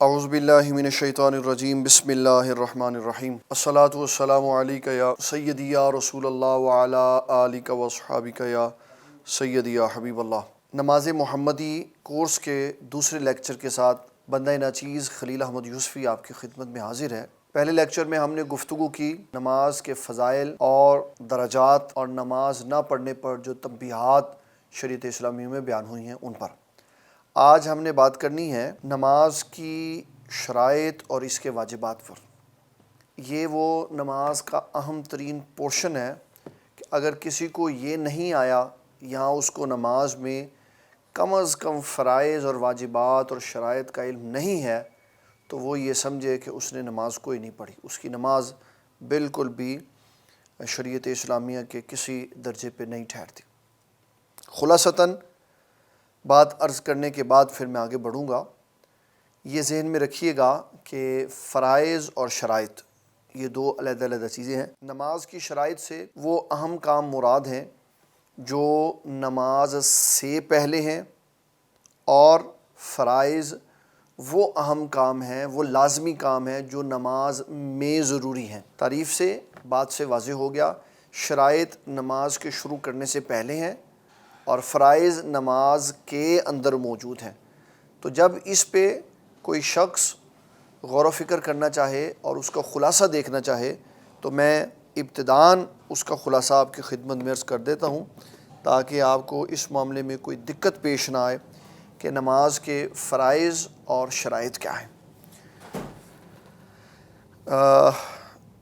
اعوذ باللہ من الشیطان الرجیم بسم اللہ الرحمن الرحیم الصلاۃ والسلام علیک یا سیدی یا رسول اللہ وعلی آلک واصحابک یا سیدی یا حبیب اللہ۔ نماز محمدی کورس کے دوسرے لیکچر کے ساتھ بندہ ناچیز خلیل احمد یوسفی آپ کی خدمت میں حاضر ہے۔ پہلے لیکچر میں ہم نے گفتگو کی نماز کے فضائل اور درجات اور نماز نہ پڑھنے پر جو تنبیہات شریعت اسلامی میں بیان ہوئی ہیں ان پر۔ آج ہم نے بات کرنی ہے نماز کی شرائط اور اس کے واجبات پر۔ یہ وہ نماز کا اہم ترین پورشن ہے کہ اگر کسی کو یہ نہیں آیا یا اس کو نماز میں کم از کم فرائض اور واجبات اور شرائط کا علم نہیں ہے تو وہ یہ سمجھے کہ اس نے نماز کوئی نہیں پڑھی، اس کی نماز بالکل بھی شریعت اسلامیہ کے کسی درجے پہ نہیں ٹھہرتی۔ خلاصتاً بات عرض کرنے کے بعد پھر میں آگے بڑھوں گا۔ یہ ذہن میں رکھیے گا کہ فرائض اور شرائط یہ دو علیحدہ علیحدہ چیزیں ہیں۔ نماز کی شرائط سے وہ اہم کام مراد ہیں جو نماز سے پہلے ہیں، اور فرائض وہ اہم کام ہیں، وہ لازمی کام ہیں جو نماز میں ضروری ہیں۔ تعریف سے بات سے واضح ہو گیا، شرائط نماز کے شروع کرنے سے پہلے ہیں اور فرائض نماز کے اندر موجود ہیں۔ تو جب اس پہ کوئی شخص غور و فکر کرنا چاہے اور اس کا خلاصہ دیکھنا چاہے تو میں ابتداً اس کا خلاصہ آپ کی خدمت میں عرض کر دیتا ہوں تاکہ آپ کو اس معاملے میں کوئی دقت پیش نہ آئے کہ نماز کے فرائض اور شرائط کیا ہیں۔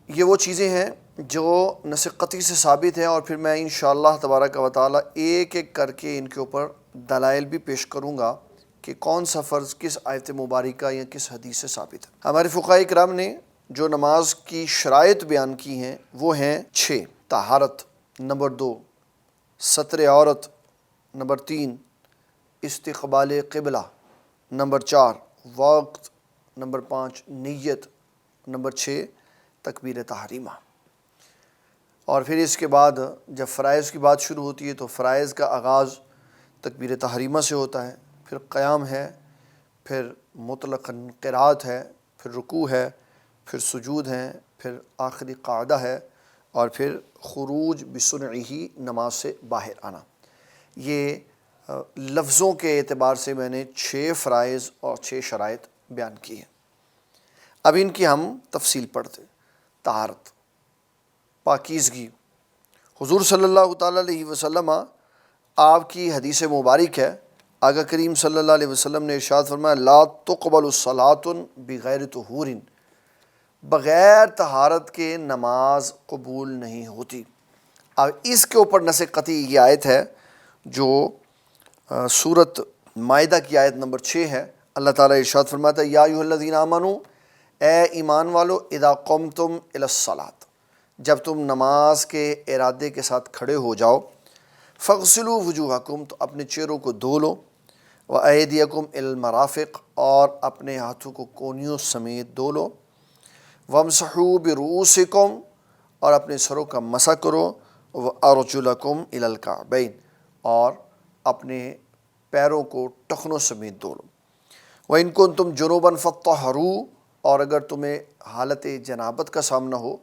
یہ وہ چیزیں ہیں جو نص قطعی سے ثابت ہیں، اور پھر میں انشاءاللہ تبارک و تعالی ایک ایک کر کے ان کے اوپر دلائل بھی پیش کروں گا کہ کون سا فرض کس آیت مبارکہ یا کس حدیث سے ثابت ہے۔ ہمارے فقہاء کرام نے جو نماز کی شرائط بیان کی ہیں وہ ہیں 6۔ طہارت، نمبر 2 ستر عورت، نمبر 3 استقبال قبلہ، نمبر 4 وقت، نمبر 5 نیت، نمبر 6 تکبیر تحریمہ۔ اور پھر اس کے بعد جب فرائض کی بات شروع ہوتی ہے تو فرائض کا آغاز تکبیر تحریمہ سے ہوتا ہے، پھر قیام ہے، پھر مطلقاً قرات ہے، پھر رکوع ہے، پھر سجود ہیں، پھر آخری قعدہ ہے، اور پھر خروج بسنعہ نماز سے باہر آنا۔ یہ لفظوں کے اعتبار سے میں نے 6 فرائض اور 6 شرائط بیان کی ہیں۔ اب ان کی ہم تفصیل پڑھتے ہیں۔ طہارت، پاکیزگی۔ حضور صلی اللہ تعالیٰ علیہ وسلم آپ کی حدیث مبارک ہے، آقا کریم صلی اللہ علیہ وسلم نے ارشاد فرمایا لا تقبل الصلاۃ بغیر طہور، بغیر طہارت کے نماز قبول نہیں ہوتی۔ اب اس کے اوپر نص قطعی یہ آیت ہے جو سورۃ مائدہ کی آیت نمبر 6 ہے۔ اللہ تعالیٰ ارشاد فرماتا ہے یا ایھا الذین آمنوا، اے ایمان والو، اذا قمتم الی الصلاۃ، جب تم نماز کے ارادے کے ساتھ کھڑے ہو جاؤ، فاغسلوا وجوہکم، تو اپنے چہروں کو دھو لو، وایدیکم الی المرافق، اور اپنے ہاتھوں کو کونیوں سمیت دھو لو، وامسحوا برؤوسکم، اور اپنے سروں کا مسح کرو، وارجلکم الی الکعبین، اور اپنے پیروں کو ٹخنوں سمیت دھو لو، وَإِن كُنتُمْ جُنُوبًا فَاطَّهِّرُوا، اور اگر تمہیں حالت جنابت کا سامنا ہو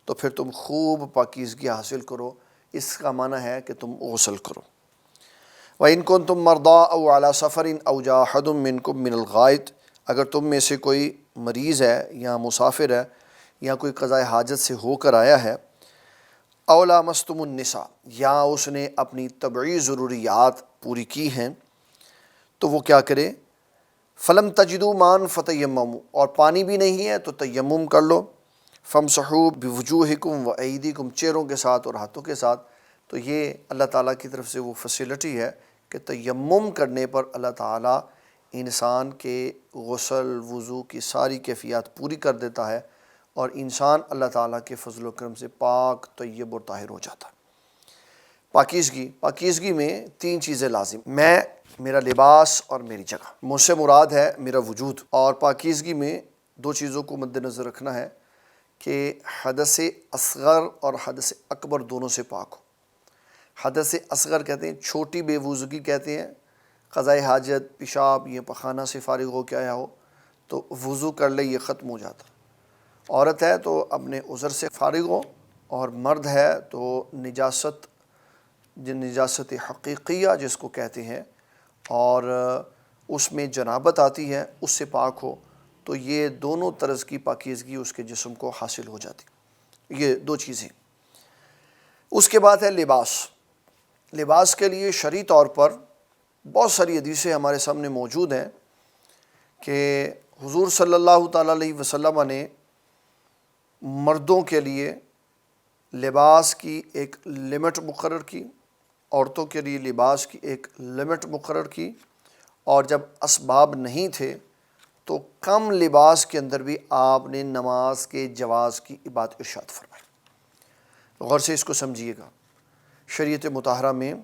تو پھر تم خوب پاکیزگی حاصل کرو، اس کا معنی ہے کہ تم غسل کرو۔ وَإِن كُنتُمْ مَرْضَىٰ أَوْ عَلَىٰ سَفَرٍ أَوْ جَاءَ أَحَدٌ مِّنكُم مِّنَ الْغَائِطِ، اگر تم میں سے کوئی مریض ہے یا مسافر ہے یا کوئی قضاء حاجت سے ہو کر آیا ہے، أَوْ لَامَسْتُمُ النِّسَاءَ، یا اس نے اپنی طبعی ضروریات پوری کی ہیں، تو وہ کیا کرے، فَلَمْ تَجِدُوا مَاءً فَتَیَمَّمُوا، اور پانی بھی نہیں ہے تو تیمم کر لو، فَامْسَحُوا بِوُجُوهِکُمْ وَأَیْدِیکُمْ، چہروں کے ساتھ اور ہاتھوں کے ساتھ۔ تو یہ اللہ تعالیٰ کی طرف سے وہ فیسلٹی ہے کہ تیمم کرنے پر اللہ تعالیٰ انسان کے غسل وضو کی ساری کیفیات پوری کر دیتا ہے، اور انسان اللہ تعالیٰ کے فضل و کرم سے پاک، طیب اور طاہر ہو جاتا ہے۔ پاکیزگی، پاکیزگی میں 3 چیزیں لازم، میں، میرا لباس اور میری جگہ۔ مجھ سے مراد ہے میرا وجود، اور پاکیزگی میں 2 چیزوں کو مد نظر رکھنا ہے کہ حدث اصغر اور حدث اکبر دونوں سے پاک ہو۔ حدث اصغر کہتے ہیں چھوٹی بے وضوگی، کہتے ہیں قضاء حاجت، پیشاب یا پخانہ سے فارغ ہو کے آیا ہو تو وضو کر لے، یہ ختم ہو جاتا۔ عورت ہے تو اپنے عذر سے فارغ ہو، اور مرد ہے تو نجاست حقیقیہ جس کو کہتے ہیں، اور اس میں جنابت آتی ہے، اس سے پاک ہو، تو یہ دونوں طرز کی پاکیزگی اس کے جسم کو حاصل ہو جاتی۔ یہ دو چیزیں۔ اس کے بعد ہے لباس۔ لباس کے لیے شرعی طور پر بہت ساری حدیثیں ہمارے سامنے موجود ہیں کہ حضور صلی اللہ تعالیٰ علیہ وسلم نے مردوں کے لیے لباس کی ایک لمٹ مقرر کی، عورتوں کے لیے لباس کی ایک لمٹ مقرر کی، اور جب اسباب نہیں تھے تو کم لباس کے اندر بھی آپ نے نماز کے جواز کی بات ارشاد فرمائی۔ غور سے اس کو سمجھیے گا۔ شریعت مطہرہ میں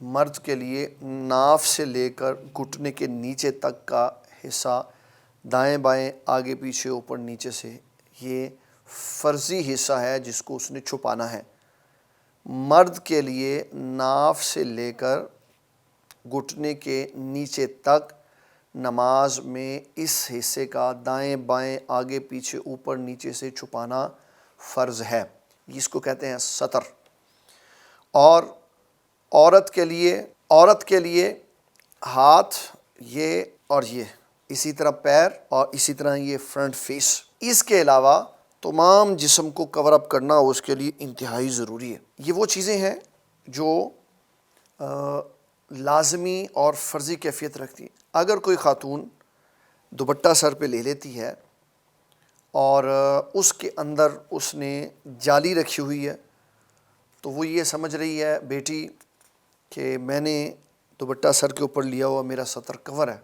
مرد کے لیے ناف سے لے کر گھٹنے کے نیچے تک کا حصہ، دائیں بائیں آگے پیچھے اوپر نیچے سے، یہ فرضی حصہ ہے جس کو اس نے چھپانا ہے۔ مرد کے لیے ناف سے لے کر گھٹنے کے نیچے تک نماز میں اس حصے کا دائیں بائیں آگے پیچھے اوپر نیچے سے چھپانا فرض ہے، جس کو کہتے ہیں سطر۔ اور عورت کے لیے ہاتھ یہ اور یہ، اسی طرح پیر، اور اسی طرح یہ فرنٹ فیس، اس کے علاوہ تمام جسم کو کور اپ کرنا اس کے لیے انتہائی ضروری ہے۔ یہ وہ چیزیں ہیں جو لازمی اور فرضی کیفیت رکھتی ہیں۔ اگر کوئی خاتون دوپٹہ سر پہ لے لیتی ہے اور اس کے اندر اس نے جالی رکھی ہوئی ہے، تو وہ یہ سمجھ رہی ہے بیٹی کہ میں نے دوپٹہ سر کے اوپر لیا ہوا، میرا سطر کور ہے،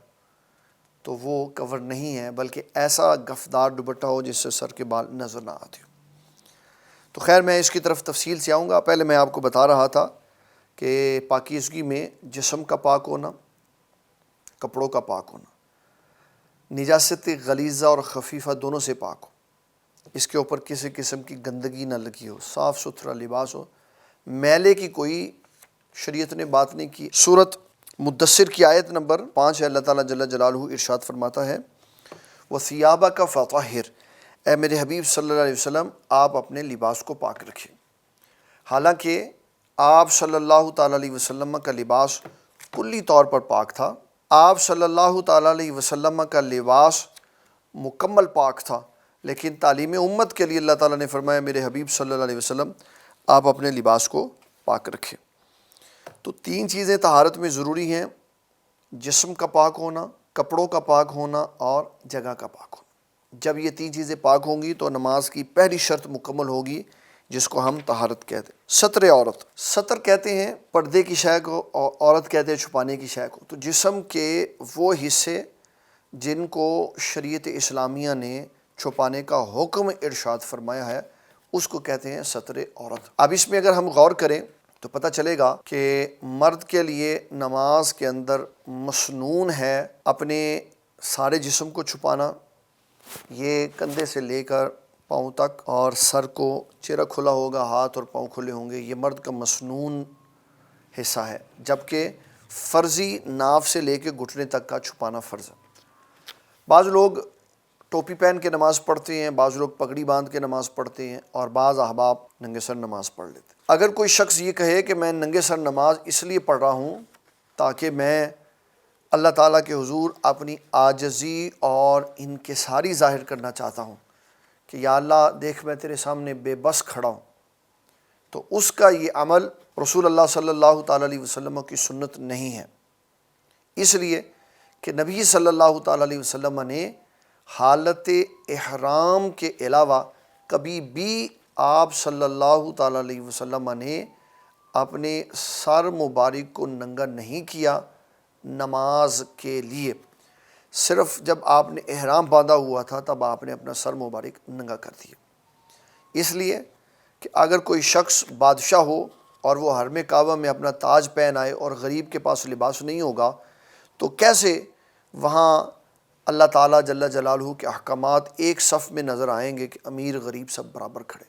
تو وہ کور نہیں ہے، بلکہ ایسا گفدار دوپٹہ ہو جس سے سر کے بال نظر نہ آتے ہو۔ تو خیر میں اس کی طرف تفصیل سے آؤں گا۔ پہلے میں آپ کو بتا رہا تھا کہ پاکیزگی میں جسم کا پاک ہونا، کپڑوں کا پاک ہونا، نجاست غلیظہ اور خفیفہ دونوں سے پاک ہو، اس کے اوپر کسی قسم کی گندگی نہ لگی ہو، صاف ستھرا لباس ہو، میلے کی کوئی شریعت نے بات نہیں کی۔ سورۃ مدثر کی آیت نمبر 5 ہے، اللہ تعالیٰ جل جلالہ ارشاد فرماتا ہے وَثِيَابَكَ فَطَهِّرْ، اے میرے حبیب صلی اللہ علیہ وسلم آپ اپنے لباس کو پاک رکھیں۔ حالانکہ آپ صلی اللہ تعالیٰ علیہ وسلم کا لباس کلی طور پر پاک تھا، آپ صلی اللہ تعالیٰ علیہ وسلم کا لباس مکمل پاک تھا، لیکن تعلیم امت کے لیے اللہ تعالیٰ نے فرمایا میرے حبیب صلی اللہ علیہ وسلم آپ اپنے لباس کو پاک رکھیں۔ تو تین چیزیں طہارت میں ضروری ہیں: جسم کا پاک ہونا، کپڑوں کا پاک ہونا، اور جگہ کا پاک ہونا۔ جب یہ تین چیزیں پاک ہوں گی تو نماز کی پہلی شرط مکمل ہوگی، جس کو ہم طہارت کہتے ہیں۔ سطر عورت، سطر کہتے ہیں پردے کی شے کو، اور عورت کہتے ہیں چھپانے کی شے کو۔ تو جسم کے وہ حصے جن کو شریعت اسلامیہ نے چھپانے کا حکم ارشاد فرمایا ہے، اس کو کہتے ہیں سطر عورت۔ اب اس میں اگر ہم غور کریں تو پتہ چلے گا کہ مرد کے لیے نماز کے اندر مسنون ہے اپنے سارے جسم کو چھپانا، یہ کندھے سے لے کر پاؤں تک، اور سر کو چہرہ کھلا ہوگا، ہاتھ اور پاؤں کھلے ہوں گے، یہ مرد کا مسنون حصہ ہے، جبکہ فرضی ناف سے لے کے گھٹنے تک کا چھپانا فرض ہے۔ بعض لوگ ٹوپی پہن کے نماز پڑھتے ہیں، بعض لوگ پگڑی باندھ کے نماز پڑھتے ہیں، اور بعض احباب ننگے سر نماز پڑھ لیتے ہیں۔ اگر کوئی شخص یہ کہے کہ میں ننگے سر نماز اس لیے پڑھ رہا ہوں تاکہ میں اللہ تعالیٰ کے حضور اپنی عاجزی اور انکساری ظاہر کرنا چاہتا ہوں کہ یا اللہ دیکھ میں تیرے سامنے بے بس کھڑا ہوں، تو اس کا یہ عمل رسول اللہ صلی اللہ تعالیٰ علیہ وسلم کی سنت نہیں ہے، اس لیے کہ نبی صلی اللہ تعالیٰ علیہ وسلم نے حالت احرام کے علاوہ کبھی بھی آپ صلی اللہ تعالیٰ علیہ وسلم نے اپنے سر مبارک کو ننگا نہیں کیا نماز کے لیے۔ صرف جب آپ نے احرام باندھا ہوا تھا تب آپ نے اپنا سر مبارک ننگا کر دیا، اس لیے کہ اگر کوئی شخص بادشاہ ہو اور وہ حرم کعبہ میں اپنا تاج پہن آئے اور غریب کے پاس لباس نہیں ہوگا، تو کیسے وہاں اللہ تعالیٰ جل جلالہ کے احکامات ایک صف میں نظر آئیں گے کہ امیر غریب سب برابر کھڑے؟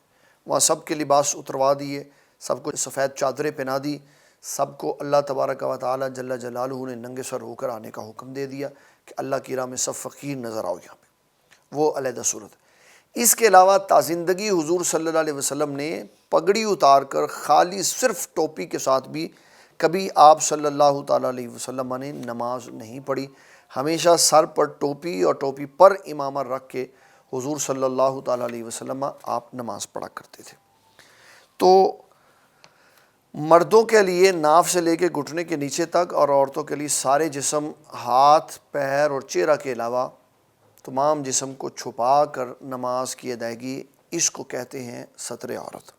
وہاں سب کے لباس اتروا دیے، سب کو سفید چادریں پہنا دی، سب کو اللہ تبارک و تعالی جل جلالہ نے ننگے سر ہو کر آنے کا حکم دے دیا کہ اللہ کی راہ میں سب فقیر نظر آؤ یہاں پہ، وہ علیحدہ صورت ہے۔ اس کے علاوہ تازندگی حضور صلی اللہ علیہ وسلم نے پگڑی اتار کر خالی صرف ٹوپی کے ساتھ بھی کبھی آپ صلی اللہ تعالیٰ علیہ وسلم نے نماز نہیں پڑھی، ہمیشہ سر پر ٹوپی اور ٹوپی پر امامہ رکھ کے حضور صلی اللہ تعالیٰ علیہ وسلم آپ نماز پڑھا کرتے تھے۔ تو مردوں کے لیے ناف سے لے کے گھٹنے کے نیچے تک اور عورتوں کے لیے سارے جسم، ہاتھ، پیر اور چہرہ کے علاوہ تمام جسم کو چھپا کر نماز کی ادائیگی، اس کو کہتے ہیں ستر عورت۔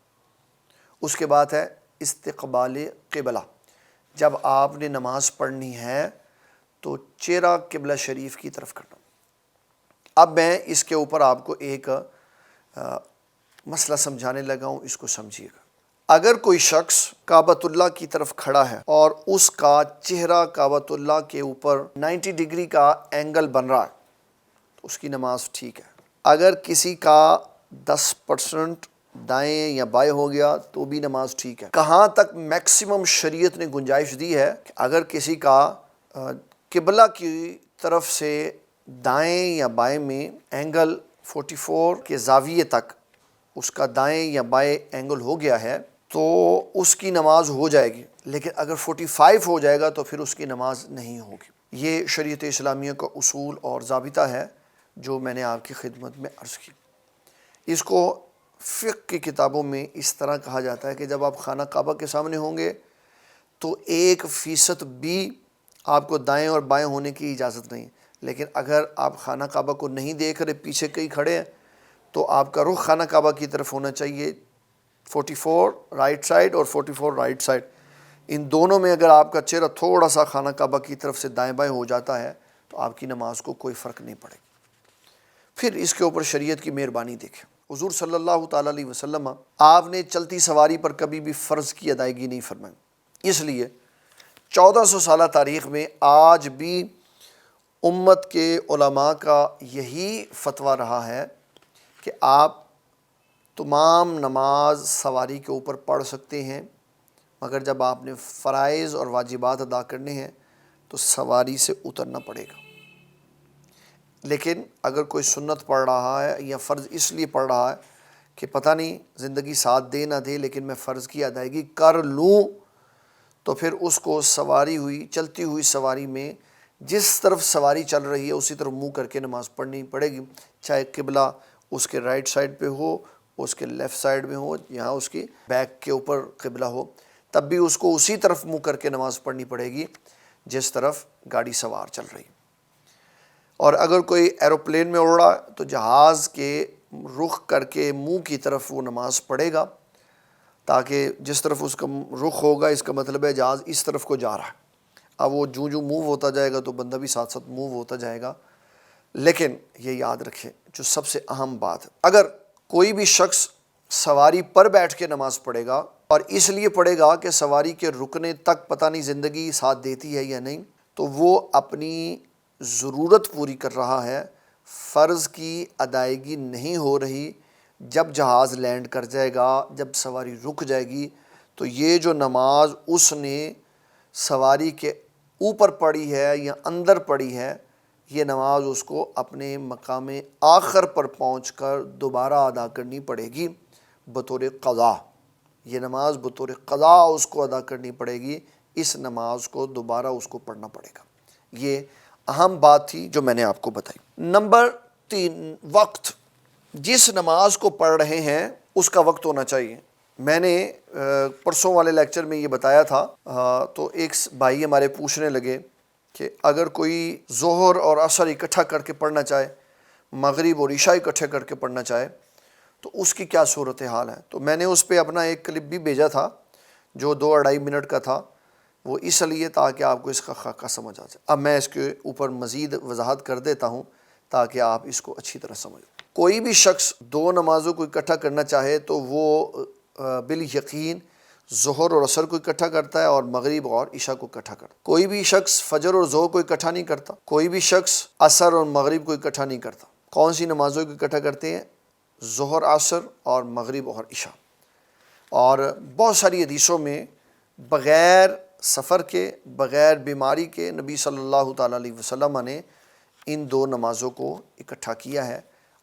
اس کے بعد ہے استقبال قبلہ۔ جب آپ نے نماز پڑھنی ہے تو چہرہ قبلہ شریف کی طرف کرنا۔ اب میں اس کے اوپر آپ کو ایک مسئلہ سمجھانے لگا ہوں، اس کو سمجھیے گا۔ اگر کوئی شخص کعبۃ اللہ کی طرف کھڑا ہے اور اس کا چہرہ کعبۃ اللہ کے اوپر 90 ڈگری کا اینگل بن رہا ہے تو اس کی نماز ٹھیک ہے۔ اگر کسی کا 10% دائیں یا بائیں ہو گیا تو بھی نماز ٹھیک ہے۔ کہاں تک میکسیمم شریعت نے گنجائش دی ہے کہ اگر کسی کا قبلہ کی طرف سے دائیں یا بائیں میں اینگل 44 کے زاویے تک اس کا دائیں یا بائیں اینگل ہو گیا ہے تو اس کی نماز ہو جائے گی، لیکن اگر 45 ہو جائے گا تو پھر اس کی نماز نہیں ہوگی۔ یہ شریعت اسلامیہ کا اصول اور ضابطہ ہے جو میں نے آپ کی خدمت میں عرض کی۔ اس کو فقہ کی کتابوں میں اس طرح کہا جاتا ہے کہ جب آپ خانہ کعبہ کے سامنے ہوں گے تو 1% بھی آپ کو دائیں اور بائیں ہونے کی اجازت نہیں، لیکن اگر آپ خانہ کعبہ کو نہیں دیکھ رہے، پیچھے کہیں کھڑے ہیں، تو آپ کا رخ خانہ کعبہ کی طرف ہونا چاہیے۔ 44 رائٹ سائڈ اور 44 رائٹ سائڈ، ان دونوں میں اگر آپ کا چہرہ تھوڑا سا خانہ کعبہ کی طرف سے دائیں بائیں ہو جاتا ہے تو آپ کی نماز کو کوئی فرق نہیں پڑے گا۔ پھر اس کے اوپر شریعت کی مہربانی دیکھیں۔ حضور صلی اللہ تعالیٰ علیہ وسلم آپ نے چلتی سواری پر کبھی بھی فرض کی ادائیگی نہیں فرمائی، اس لیے 1400 سالہ تاریخ میں آج بھی امت کے علماء کا یہی فتویٰ رہا ہے کہ آپ تمام نماز سواری کے اوپر پڑھ سکتے ہیں، مگر جب آپ نے فرائض اور واجبات ادا کرنے ہیں تو سواری سے اترنا پڑے گا۔ لیکن اگر کوئی سنت پڑھ رہا ہے یا فرض اس لیے پڑھ رہا ہے کہ پتہ نہیں زندگی ساتھ دے نہ دے لیکن میں فرض کی ادائیگی کر لوں، تو پھر اس کو سواری ہوئی چلتی ہوئی سواری میں جس طرف سواری چل رہی ہے اسی طرف منہ کر کے نماز پڑھنی پڑے گی، چاہے قبلہ اس کے رائٹ سائڈ پہ ہو، اس کے لیفٹ سائڈ میں ہو، یہاں اس کی بیک کے اوپر قبلہ ہو، تب بھی اس کو اسی طرف منہ کر کے نماز پڑھنی پڑے گی جس طرف گاڑی سوار چل رہی۔ اور اگر کوئی ایروپلین میں اڑ رہا ہے تو جہاز کے رخ کر کے منہ کی طرف وہ نماز پڑھے گا، تاکہ جس طرف اس کا رخ ہوگا اس کا مطلب ہے جہاز اس طرف کو جا رہا ہے۔ اب وہ جو موو ہوتا جائے گا تو بندہ بھی ساتھ ساتھ موو ہوتا جائے گا۔ لیکن یہ یاد رکھیں جو سب سے اہم بات ہے، اگر کوئی بھی شخص سواری پر بیٹھ کے نماز پڑھے گا اور اس لیے پڑھے گا کہ سواری کے رکنے تک پتہ نہیں زندگی ساتھ دیتی ہے یا نہیں، تو وہ اپنی ضرورت پوری کر رہا ہے، فرض کی ادائیگی نہیں ہو رہی۔ جب جہاز لینڈ کر جائے گا، جب سواری رک جائے گی تو یہ جو نماز اس نے سواری کے اوپر پڑھی ہے یا اندر پڑھی ہے، یہ نماز اس کو اپنے مقام آخر پر پہنچ کر دوبارہ ادا کرنی پڑے گی بطور قضا۔ یہ نماز بطور قضا اس کو ادا کرنی پڑے گی، اس نماز کو دوبارہ اس کو پڑھنا پڑے گا۔ یہ اہم بات تھی جو میں نے آپ کو بتائی۔ نمبر 3، وقت۔ جس نماز کو پڑھ رہے ہیں اس کا وقت ہونا چاہیے۔ میں نے پرسوں والے لیکچر میں یہ بتایا تھا، تو ایک بھائی ہمارے پوچھنے لگے کہ اگر کوئی ظہر اور عصر اکٹھا کر کے پڑھنا چاہے، مغرب اور عشاء اکٹھے کر کے پڑھنا چاہے تو اس کی کیا صورتحال ہے؟ تو میں نے اس پہ اپنا ایک کلپ بھی بھیجا تھا جو 2-2.5 منٹ کا تھا، وہ اس لیے تاکہ آپ کو اس کا خاکہ سمجھ آ جائے۔ اب میں اس کے اوپر مزید وضاحت کر دیتا ہوں تاکہ آپ اس کو اچھی طرح سمجھیں۔ کوئی بھی شخص 2 نمازوں کو اکٹھا کرنا چاہے تو وہ بالیقین ظہر اور عصر کو اکٹھا کرتا ہے اور مغرب اور عشاء کو اکٹھا کرتا ہے۔ کوئی بھی شخص فجر اور ظہر کو اکٹھا نہیں کرتا، کوئی بھی شخص عصر اور مغرب کو اکٹھا نہیں کرتا۔ کون سی نمازوں کو اکٹھا کرتے ہیں؟ ظہر، عصر اور مغرب اور عشاء۔ اور بہت ساری حدیثوں میں بغیر سفر کے، بغیر بیماری کے نبی صلی اللہ تعالیٰ علیہ وسلم نے ان دو نمازوں کو اکٹھا کیا ہے،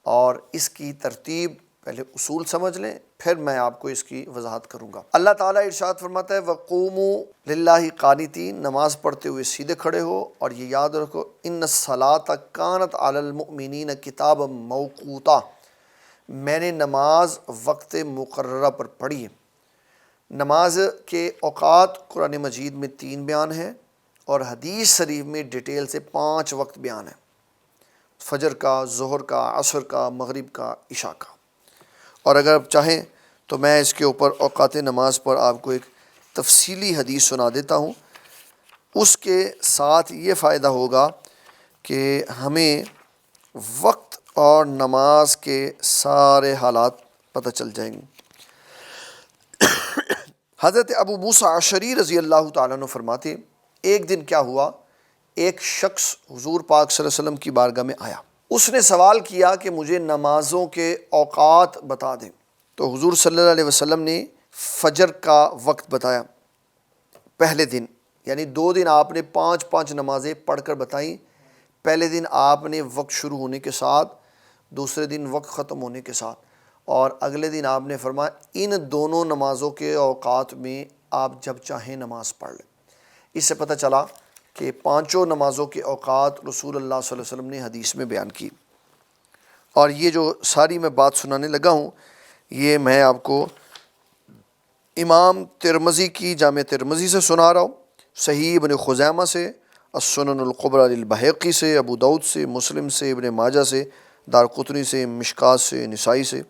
اور اس کی ترتیب پہلے اصول سمجھ لیں، پھر میں آپ کو اس کی وضاحت کروں گا۔ اللہ تعالیٰ ارشاد فرماتا ہے وَقُومُوا لِلَّهِ قانتین، نماز پڑھتے ہوئے سیدھے کھڑے ہو، اور یہ یاد رکھو ان الصلاۃ کانت علی المؤمنین کتابا موقوتا، میں نے نماز وقت مقررہ پر پڑھی ہے۔ نماز کے اوقات قرآن مجید میں 3 بیان ہیں، اور حدیث شریف میں ڈیٹیل سے 5 وقت بیان ہیں، فجر کا، ظہر کا، عصر کا، مغرب کا، عشاء کا۔ اور اگر آپ چاہیں تو میں اس کے اوپر اوقات نماز پر آپ کو ایک تفصیلی حدیث سنا دیتا ہوں، اس کے ساتھ یہ فائدہ ہوگا کہ ہمیں وقت اور نماز کے سارے حالات پتہ چل جائیں گے۔ حضرت ابو موسیٰ اشعری رضی اللہ تعالیٰ عنہ فرماتے ہیں ایک دن کیا ہوا، ایک شخص حضور پاک صلی اللہ علیہ وسلم کی بارگاہ میں آیا، اس نے سوال کیا کہ مجھے نمازوں کے اوقات بتا دیں، تو حضور صلی اللہ علیہ وسلم نے فجر کا وقت بتایا پہلے دن، یعنی 2 دن آپ نے 5 نمازیں پڑھ کر بتائیں۔ پہلے دن آپ نے وقت شروع ہونے کے ساتھ، دوسرے دن وقت ختم ہونے کے ساتھ، اور اگلے دن آپ نے فرمایا ان دونوں نمازوں کے اوقات میں آپ جب چاہیں نماز پڑھ لیں۔ اس سے پتہ چلا کہ 5 نمازوں کے اوقات رسول اللہ صلی اللہ علیہ وسلم نے حدیث میں بیان کی، اور یہ جو ساری میں بات سنانے لگا ہوں یہ میں آپ کو امام ترمذی کی جامع ترمذی سے سنا رہا ہوں، صحیح ابن خزیمہ سے، السنن القبری للبیہقی سے، ابو داؤد سے، مسلم سے، ابن ماجہ سے، دارقطنی سے، مشکات سے، نسائی سے،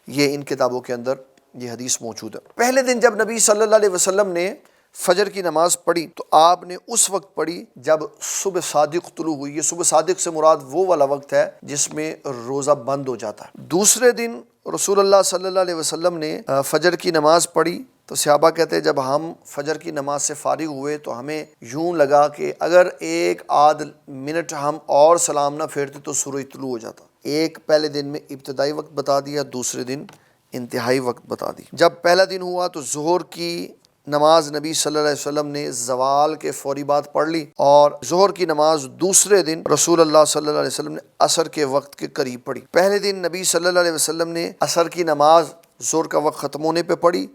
یہ ان کتابوں کے اندر یہ حدیث موجود ہے۔ پہلے دن جب نبی صلی اللہ علیہ وسلم نے فجر کی نماز پڑھی تو آپ نے اس وقت پڑھی جب صبح صادق طلوع ہوئی۔ یہ صبح صادق سے مراد وہ والا وقت ہے جس میں روزہ بند ہو جاتا ہے۔ دوسرے دن رسول اللہ صلی اللہ علیہ وسلم نے فجر کی نماز پڑھی تو صحابہ کہتے ہیں جب ہم فجر کی نماز سے فارغ ہوئے تو ہمیں یوں لگا کہ اگر 1 منٹ ہم اور سلام نہ پھیرتے تو سورج طلوع ہو جاتا۔ ایک پہلے دن میں ابتدائی وقت بتا دیا، دوسرے دن انتہائی وقت بتا دی۔ جب پہلا دن ہوا تو ظہر کی نماز نبی صلی اللہ علیہ وسلم نے زوال کے فوری بعد پڑھ لی، اور ظہر کی نماز دوسرے دن رسول اللہ صلی اللہ علیہ وسلم نے عصر کے وقت کے قریب پڑھی۔ پہلے دن نبی صلی اللہ علیہ وسلم نے عصر کی نماز ظہر کا وقت ختم ہونے پہ پڑھی،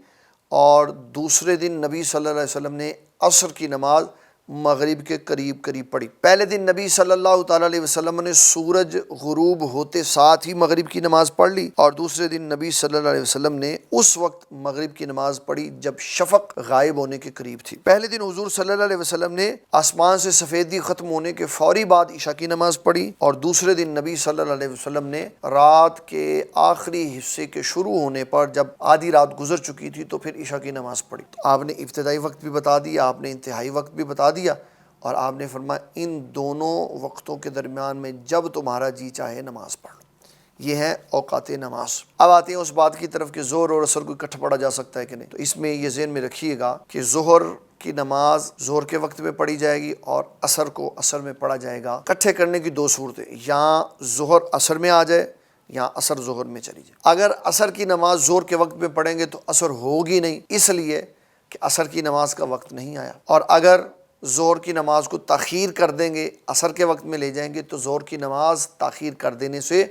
اور دوسرے دن نبی صلی اللہ علیہ وسلم نے عصر کی نماز مغرب کے قریب پڑھی۔ پہلے دن نبی صلی اللہ تعالیٰ علیہ وسلم نے سورج غروب ہوتے ساتھ ہی مغرب کی نماز پڑھ لی، اور دوسرے دن نبی صلی اللہ علیہ وسلم نے اس وقت مغرب کی نماز پڑھی جب شفق غائب ہونے کے قریب تھی۔ پہلے دن حضور صلی اللہ علیہ وسلم نے آسمان سے سفیدی ختم ہونے کے فوری بعد عشاء کی نماز پڑھی، اور دوسرے دن نبی صلی اللہ علیہ وسلم نے رات کے آخری حصے کے شروع ہونے پر جب آدھی رات گزر چکی تھی تو پھر عشاء کی نماز پڑھی۔ تو آپ نے ابتدائی وقت بھی بتا دیا، آپ نے انتہائی وقت بھی بتا دیا، اور آپ نے فرمایا ان دونوں وقتوں کے درمیان میں جب تمہارا جی چاہے نماز پڑھ لو۔ یہ ہے اوقات نماز۔ اب آتے ہیں اس بات کی طرف کہ ظہر اور عصر کو اکٹھا پڑھا جا سکتا ہے کہ نہیں۔ تو اس میں یہ ذہن میں رکھیے گا کہ ظہر کی نماز ظہر کے وقت میں پڑھی جائے گی اور عصر کو عصر میں پڑھا جائے گا۔ اکٹھے کرنے کی 2 صورتیں، یا ظہر عصر میں آ جائے یا عصر ظہر میں چلی جائے۔ اگر عصر کی نماز ظہر کے وقت میں پڑھیں گے تو عصر ہوگی نہیں، اس لیے کہ عصر کی نماز کا وقت نہیں آیا، اور اگر ظہر کی نماز کو تاخیر کر دیں گے، عصر کے وقت میں لے جائیں گے تو ظہر کی نماز تاخیر کر دینے سے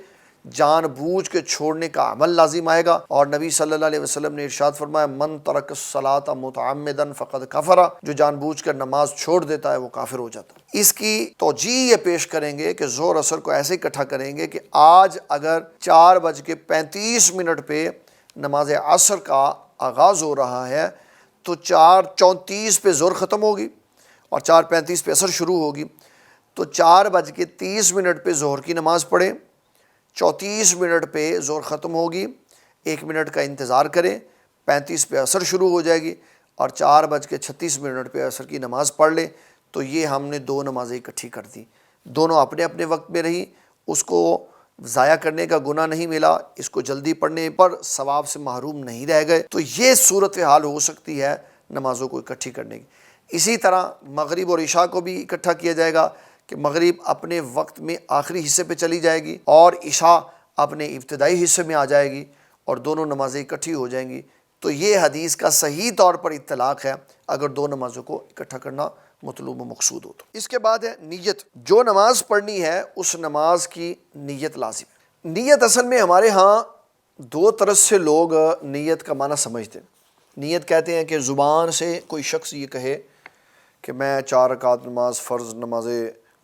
جان بوجھ کے چھوڑنے کا عمل لازم آئے گا، اور نبی صلی اللہ علیہ وسلم نے ارشاد فرمایا من ترک الصلاۃ متعمدا فقد کفر، جو جان بوجھ کر نماز چھوڑ دیتا ہے وہ کافر ہو جاتا ہے۔ اس کی توجیہ یہ پیش کریں گے کہ ظہر عصر کو ایسے اکٹھا کریں گے کہ آج اگر 4:35 پہ نماز عصر کا آغاز ہو رہا ہے تو 4:34 پہ ظہر ختم ہوگی اور 4:35 پہ عصر شروع ہوگی، تو 4:30 پہ ظہر کی نماز پڑھیں، 34 پہ ظہر ختم ہوگی، 1 منٹ کا انتظار کریں، 35 پہ عصر شروع ہو جائے گی، اور 4:36 پہ عصر کی نماز پڑھ لیں۔ تو یہ ہم نے 2 نمازیں اکٹھی کر دی، دونوں اپنے اپنے وقت میں رہی، اس کو ضائع کرنے کا گناہ نہیں ملا، اس کو جلدی پڑھنے پر ثواب سے محروم نہیں رہ گئے۔ تو یہ صورتحال ہو سکتی ہے نمازوں کو اکٹھی کرنے کی۔ اسی طرح مغرب اور عشاء کو بھی اکٹھا کیا جائے گا کہ مغرب اپنے وقت میں آخری حصے پہ چلی جائے گی اور عشاء اپنے ابتدائی حصے میں آ جائے گی، اور دونوں نمازیں اکٹھی ہو جائیں گی۔ تو یہ حدیث کا صحیح طور پر اطلاق ہے اگر دو نمازوں کو اکٹھا کرنا مطلوب و مقصود ہو تو۔ اس کے بعد ہے نیت۔ جو نماز پڑھنی ہے اس نماز کی نیت لازم ہے۔ نیت اصل میں ہمارے ہاں دو طرح سے لوگ نیت کا معنی سمجھتے ہیں۔ نیت کہتے ہیں کہ زبان سے کوئی شخص یہ کہے کہ میں 4 رکعت نماز فرض نماز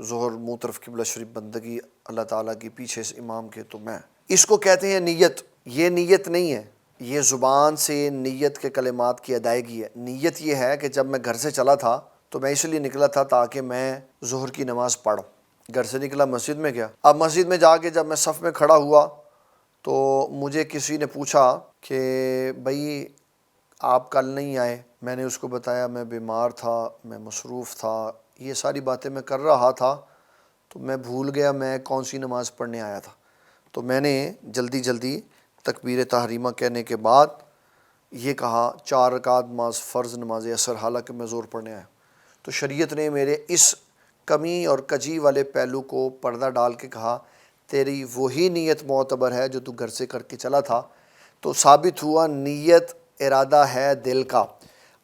ظہر منہ طرف قبلہ شریف بندگی اللہ تعالیٰ کی پیچھے سے امام کے تو میں، اس کو کہتے ہیں نیت۔ یہ نیت نہیں ہے، یہ زبان سے نیت کے کلمات کی ادائیگی ہے۔ نیت یہ ہے کہ جب میں گھر سے چلا تھا تو میں اس لیے نکلا تھا تاکہ میں ظہر کی نماز پڑھوں، گھر سے نکلا مسجد میں گیا، اب مسجد میں جا کے جب میں صف میں کھڑا ہوا تو مجھے کسی نے پوچھا کہ بھائی آپ کل نہیں آئے، میں نے اس کو بتایا میں بیمار تھا، میں مصروف تھا، یہ ساری باتیں میں کر رہا تھا تو میں بھول گیا میں کون سی نماز پڑھنے آیا تھا، تو میں نے جلدی جلدی تکبیر تحریمہ کہنے کے بعد یہ کہا 4 رکعت نماز فرض نماز عصر، حالانکہ میں زور پڑھنے آیا۔ تو شریعت نے میرے اس کمی اور کجی والے پہلو کو پردہ ڈال کے کہا تیری وہی نیت معتبر ہے جو تو گھر سے کر کے چلا تھا۔ تو ثابت ہوا نیت ارادہ ہے دل کا۔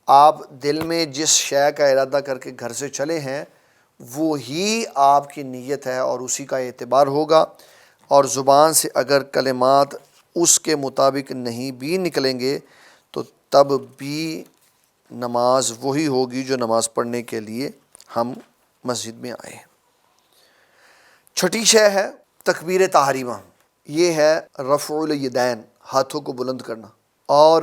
آپ دل میں جس شے کا ارادہ کر کے گھر سے چلے ہیں وہی آپ کی نیت ہے اور اسی کا اعتبار ہوگا، اور زبان سے اگر کلمات اس کے مطابق نہیں بھی نکلیں گے تو تب بھی نماز وہی ہوگی جو نماز پڑھنے کے لیے ہم مسجد میں آئے ہیں۔ چھٹی شے ہے تکبیر تحریمہ، یہ ہے رفع الیدین، ہاتھوں کو بلند کرنا، اور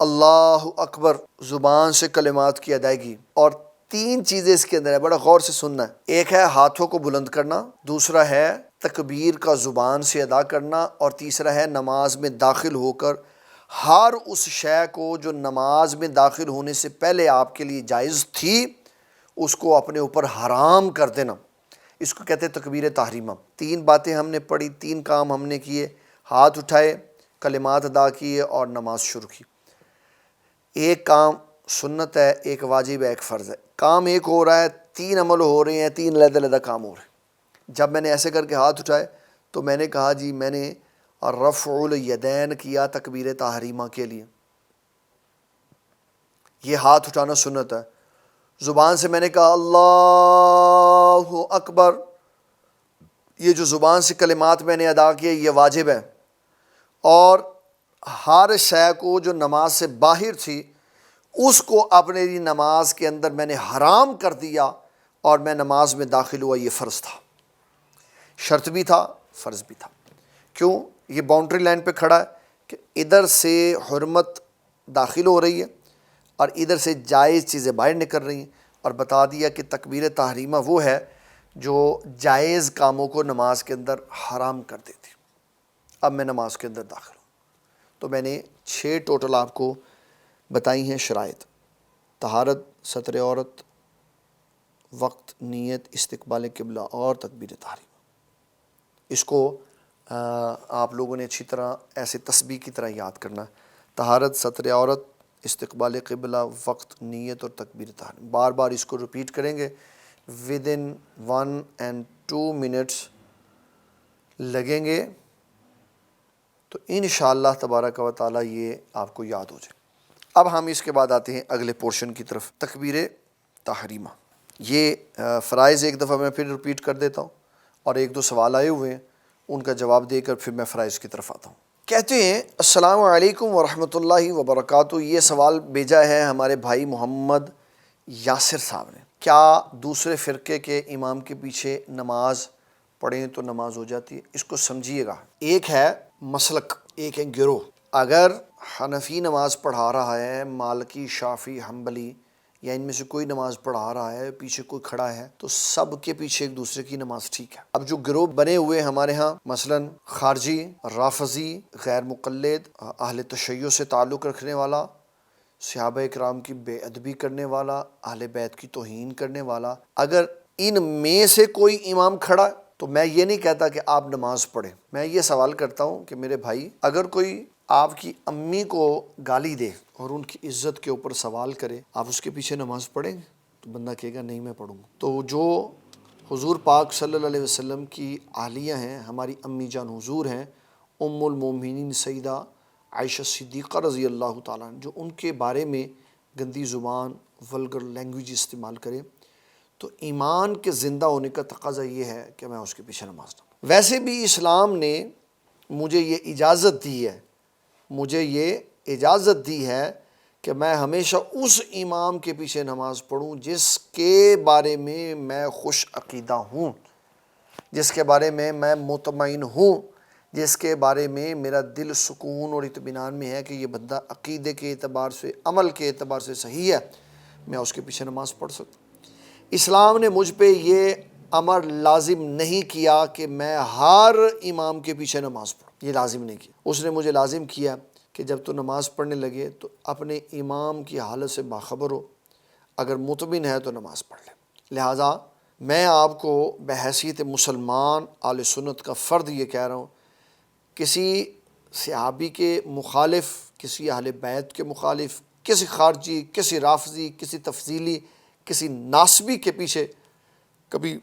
اللہ اکبر زبان سے کلمات کی ادائیگی، اور 3 چیزیں اس کے اندر ہے، بڑا غور سے سننا ہے۔ ایک ہے ہاتھوں کو بلند کرنا، دوسرا ہے تکبیر کا زبان سے ادا کرنا، اور تیسرا ہے نماز میں داخل ہو کر ہر اس شے کو جو نماز میں داخل ہونے سے پہلے آپ کے لیے جائز تھی اس کو اپنے اوپر حرام کر دینا، اس کو کہتے ہیں تکبیر تحریمہ۔ 3 باتیں ہم نے پڑھی، 3 کام ہم نے کیے، ہاتھ اٹھائے، کلمات ادا کیے اور نماز شروع کی۔ ایک کام سنت ہے، ایک واجب ہے، ایک فرض ہے، کام ایک ہو رہا ہے، 3 عمل ہو رہے ہیں، 3 علیحدہ علیحدہ کام ہو رہے ہیں۔ جب میں نے ایسے کر کے ہاتھ اٹھائے تو میں نے کہا جی میں نے رفع الیدین کیا تکبیر تحریمہ کے لیے، یہ ہاتھ اٹھانا سنت ہے۔ زبان سے میں نے کہا اللہ اکبر، یہ جو زبان سے کلمات میں نے ادا کیے یہ واجب ہے، اور ہر شے کو جو نماز سے باہر تھی اس کو اپنے نماز کے اندر میں نے حرام کر دیا اور میں نماز میں داخل ہوا، یہ فرض تھا، شرط بھی تھا، فرض بھی تھا۔ کیوں؟ یہ باؤنڈری لائن پہ کھڑا ہے کہ ادھر سے حرمت داخل ہو رہی ہے اور ادھر سے جائز چیزیں باہر نکل رہی ہیں، اور بتا دیا کہ تکبیر تحریمہ وہ ہے جو جائز کاموں کو نماز کے اندر حرام کر دیتی۔ اب میں نماز کے اندر داخل ہوں تو میں نے 6 ٹوٹل آپ کو بتائی ہیں شرائط: طہارت، ستر عورت، وقت، نیت، استقبال قبلہ اور تکبیر تحریمہ۔ اس کو آپ لوگوں نے اچھی طرح ایسے تسبیح کی طرح یاد کرنا: طہارت، ستر عورت، استقبال قبلہ، وقت، نیت اور تکبیر تحریم۔ بار بار اس کو ریپیٹ کریں گے، ودن 1 and 2 منٹس لگیں گے تو انشاءاللہ تبارک و تعالی یہ آپ کو یاد ہو جائے۔ اب ہم اس کے بعد آتے ہیں اگلے پورشن کی طرف، تکبیر تحریمہ۔ یہ فرائض ایک دفعہ میں پھر ریپیٹ کر دیتا ہوں، اور 1-2 سوال آئے ہوئے ہیں ان کا جواب دے کر پھر میں فرائض کی طرف آتا ہوں۔ کہتے ہیں السلام علیکم ورحمۃ اللہ وبرکاتہ، یہ سوال بھیجا ہے ہمارے بھائی محمد یاسر صاحب نے، کیا دوسرے فرقے کے امام کے پیچھے نماز پڑھیں تو نماز ہو جاتی ہے؟ اس کو سمجھیے گا، ایک ہے مسلک، ایک ہے گروہ۔ اگر حنفی نماز پڑھا رہا ہے، مالکی، شافعی، حنبلی یا ان میں سے کوئی نماز پڑھا رہا ہے، پیچھے کوئی کھڑا ہے، تو سب کے پیچھے ایک دوسرے کی نماز ٹھیک ہے۔ اب جو گروہ بنے ہوئے ہمارے ہاں، مثلا خارجی، رافضی، غیر مقلد، اہل تشیع سے تعلق رکھنے والا، صحابہ اکرام کی بے ادبی کرنے والا، اہل بیت کی توہین کرنے والا، اگر ان میں سے کوئی امام کھڑا تو میں یہ نہیں کہتا کہ آپ نماز پڑھیں، میں یہ سوال کرتا ہوں کہ میرے بھائی اگر کوئی آپ کی امی کو گالی دے اور ان کی عزت کے اوپر سوال کرے، آپ اس کے پیچھے نماز پڑھیں گے؟ تو بندہ کہے گا نہیں میں پڑھوں گا۔ تو جو حضور پاک صلی اللہ علیہ وسلم کی اہلیہ ہیں، ہماری امی جان حضور ہیں، ام المومنین سیدہ عائشہ صدیقہ رضی اللہ تعالیٰ عنہ، جو ان کے بارے میں گندی زبان ولگر لینگویج استعمال کرے، تو ایمان کے زندہ ہونے کا تقاضا یہ ہے کہ میں اس کے پیچھے نماز نہ پڑھوں۔ ویسے بھی اسلام نے مجھے یہ اجازت دی ہے کہ میں ہمیشہ اس امام کے پیچھے نماز پڑھوں جس کے بارے میں خوش عقیدہ ہوں، جس کے بارے میں مطمئن ہوں، جس کے بارے میں میرا دل سکون اور اطمینان میں ہے کہ یہ بندہ عقیدے کے اعتبار سے، عمل کے اعتبار سے صحیح ہے، میں اس کے پیچھے نماز پڑھ سکتا ہوں۔ اسلام نے مجھ پہ یہ امر لازم نہیں کیا کہ میں ہر امام کے پیچھے نماز پڑھوں، یہ لازم نہیں کیا۔ اس نے مجھے لازم کیا کہ جب تو نماز پڑھنے لگے تو اپنے امام کی حالت سے باخبر ہو، اگر مطمئن ہے تو نماز پڑھ لے۔ لہٰذا میں آپ کو بحیثیت مسلمان اہل سنت کا فرد یہ کہہ رہا ہوں، کسی صحابی کے مخالف، کسی اہل بیت کے مخالف، کسی خارجی، کسی رافضی، کسی تفضیلی، کسی ناسبی کے پیچھے کبھی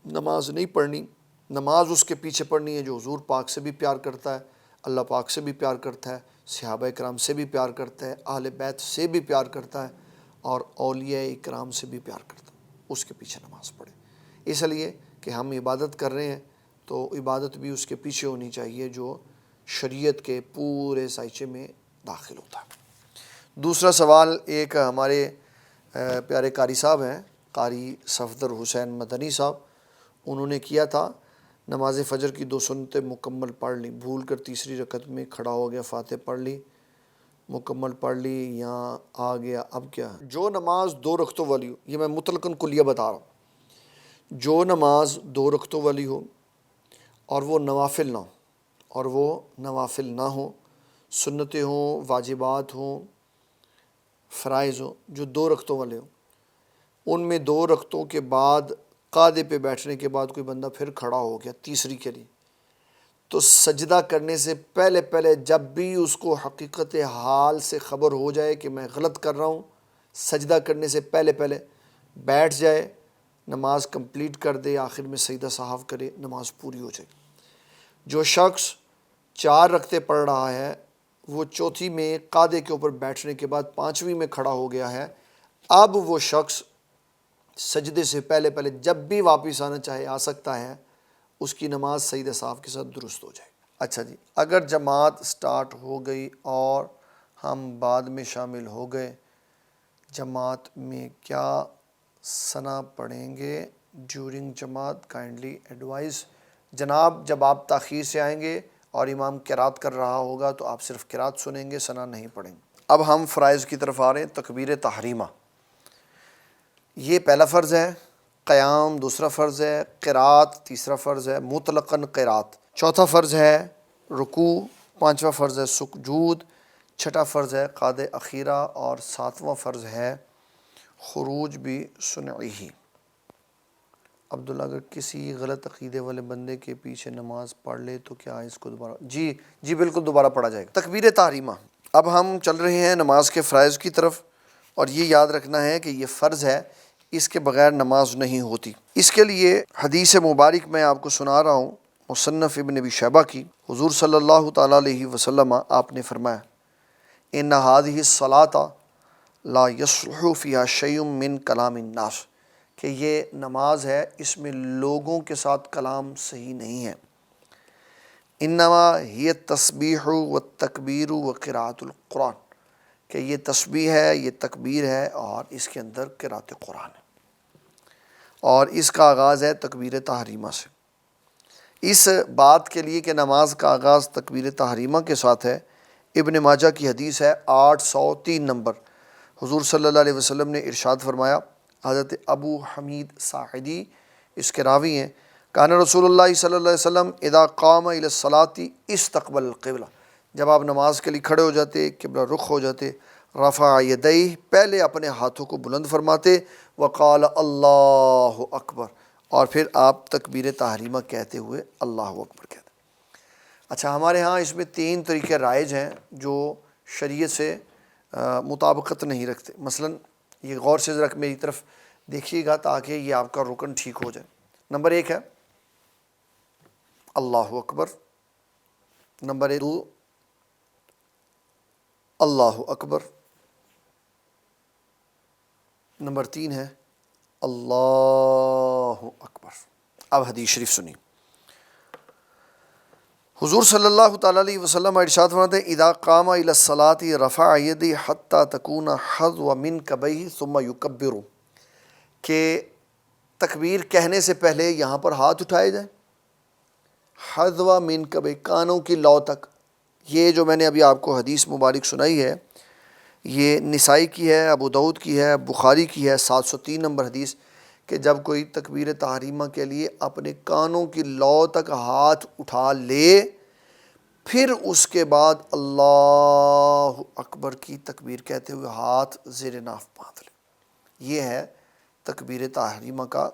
نماز نہیں پڑھنی۔ نماز اس کے پیچھے پڑھنی ہے جو حضور پاک سے بھی پیار کرتا ہے، اللہ پاک سے بھی پیار کرتا ہے، صحابہ کرام سے بھی پیار کرتا ہے، اہل بیت سے بھی پیار کرتا ہے، اور اولیاء کرام سے بھی پیار کرتا ہے، اس کے پیچھے نماز پڑھے۔ اس لیے کہ ہم عبادت کر رہے ہیں تو عبادت بھی اس کے پیچھے ہونی چاہیے جو شریعت کے پورے سائچے میں داخل ہوتا ہے۔ دوسرا سوال ایک ہمارے پیارے قاری صاحب ہیں، قاری صفدر حسین مدنی صاحب، انہوں نے کیا تھا نماز فجر کی 2 سنتیں مکمل پڑھ لی، بھول کر تیسری رکعت میں کھڑا ہو گیا، فاتحہ پڑھ لی، مکمل پڑھ لی، یہاں آ گیا، اب کیا؟ جو نماز 2 رکعتوں والی ہو، یہ میں مطلقاً کلیہ بتا رہا ہوں، جو نماز 2 رکعتوں والی ہو اور وہ نوافل نہ ہوں، سنتیں ہوں، واجبات ہوں، فرائض ہوں، جو 2 رکعتوں والے ہوں، ان میں 2 رکعتوں کے بعد قعدے پہ بیٹھنے کے بعد کوئی بندہ پھر کھڑا ہو گیا تیسری کے لیے، تو سجدہ کرنے سے پہلے جب بھی اس کو حقیقت حال سے خبر ہو جائے کہ میں غلط کر رہا ہوں، سجدہ کرنے سے پہلے بیٹھ جائے، نماز کمپلیٹ کر دے، آخر میں سجدہ سہو کرے، نماز پوری ہو جائے۔ جو شخص 4 رکعتیں پڑھ رہا ہے، وہ چوتھی میں قعدے کے اوپر بیٹھنے کے بعد 5ویں میں کھڑا ہو گیا ہے، اب وہ شخص سجدے سے پہلے جب بھی واپس آنا چاہے آ سکتا ہے، اس کی نماز سجدہ سہو کے ساتھ درست ہو جائے۔ اچھا جی، اگر جماعت سٹارٹ ہو گئی اور ہم بعد میں شامل ہو گئے، جماعت میں کیا ثنا پڑھیں گے ڈیورنگ جماعت؟ Kindly advise. جناب، جب آپ تاخیر سے آئیں گے اور امام قرات کر رہا ہوگا تو آپ صرف قرات سنیں گے، ثنا نہیں پڑھیں گے۔ اب ہم فرائض کی طرف آ رہے ہیں۔ تکبیر تحریمہ، یہ پہلا فرض ہے، قیام دوسرا فرض ہے، قرات تیسرا فرض ہے، مطلقاً قرات چوتھا فرض ہے، رکوع پانچواں فرض ہے، سجود چھٹا فرض ہے، قعد اخیرہ، اور ساتواں فرض ہے خروج بھی سنعی۔ عبداللہ، اگر کسی غلط عقیدے والے بندے کے پیچھے نماز پڑھ لے تو کیا اس کو دوبارہ؟ جی بالکل دوبارہ پڑھا جائے گا۔ تکبیر تحریمہ، اب ہم چل رہے ہیں نماز کے فرائض کی طرف، اور یہ یاد رکھنا ہے کہ یہ فرض ہے، اس کے بغیر نماز نہیں ہوتی۔ اس کے لیے حدیث مبارک میں آپ کو سنا رہا ہوں، مصنف ابن ابی شیبہ کی۔ حضور صلی اللہ تعالیٰ علیہ وسلم آپ نے فرمایا، ان هذه الصلاۃ لا یصلح فیہا شیء من کلام الناس، کہ یہ نماز ہے، اس میں لوگوں کے ساتھ کلام صحیح نہیں ہے۔ انما ہی التسبیح والتکبیر وقراءۃ القرآن، کہ یہ تسبیح ہے، یہ تکبیر ہے، اور اس کے اندر قراءت قرآن ہے، اور اس کا آغاز ہے تکبیر تحریمہ سے۔ اس بات کے لیے کہ نماز کا آغاز تکبیر تحریمہ کے ساتھ ہے، ابن ماجہ کی حدیث ہے 803 نمبر، حضور صلی اللہ علیہ وسلم نے ارشاد فرمایا، حضرت ابو حمید ساعدی اس کے راوی ہیں، کان رسول اللہ صلی اللہ علیہ وسلم اذا قام الی الصلاۃ استقبل القبلہ، جب آپ نماز کے لیے کھڑے ہو جاتے، قبلہ رخ ہو جاتے، رفع یدیہ، پہلے اپنے ہاتھوں کو بلند فرماتے، وقال اللہ اکبر، اور پھر آپ تکبیر تحریمہ کہتے ہوئے اللہ اکبر کہتے۔ اچھا، ہمارے ہاں اس میں 3 طریقے رائج ہیں جو شریعت سے مطابقت نہیں رکھتے۔ مثلا یہ غور سے ذرا میری طرف دیکھیے گا تاکہ یہ آپ کا رکن ٹھیک ہو جائے۔ نمبر 1 ہے اللہ اکبر، نمبر 2 اللہ اکبر، نمبر 3 ہے اللہ اکبر۔ اب حدیث شریف سنی، حضور صلی اللہ تعالیٰ علیہ وسلم ارشاد فرماتے ہیں اذا قام الی الصلاۃ رفع یدی حتی تکون حذو منکبیہ ثم یکبر، کہ تکبیر کہنے سے پہلے یہاں پر ہاتھ اٹھائے جائیں، حذو منکبیہ، کانوں کی لو تک۔ یہ جو میں نے ابھی آپ کو حدیث مبارک سنائی ہے، یہ نسائی کی ہے، ابو داؤد کی ہے، بخاری کی ہے، 703 نمبر حدیث، کہ جب کوئی تکبیر تحریمہ کے لیے اپنے کانوں کی لو تک ہاتھ اٹھا لے، پھر اس کے بعد اللہ اکبر کی تکبیر کہتے ہوئے ہاتھ زیر ناف باندھ لے۔ یہ ہے تکبیر تحریمہ کا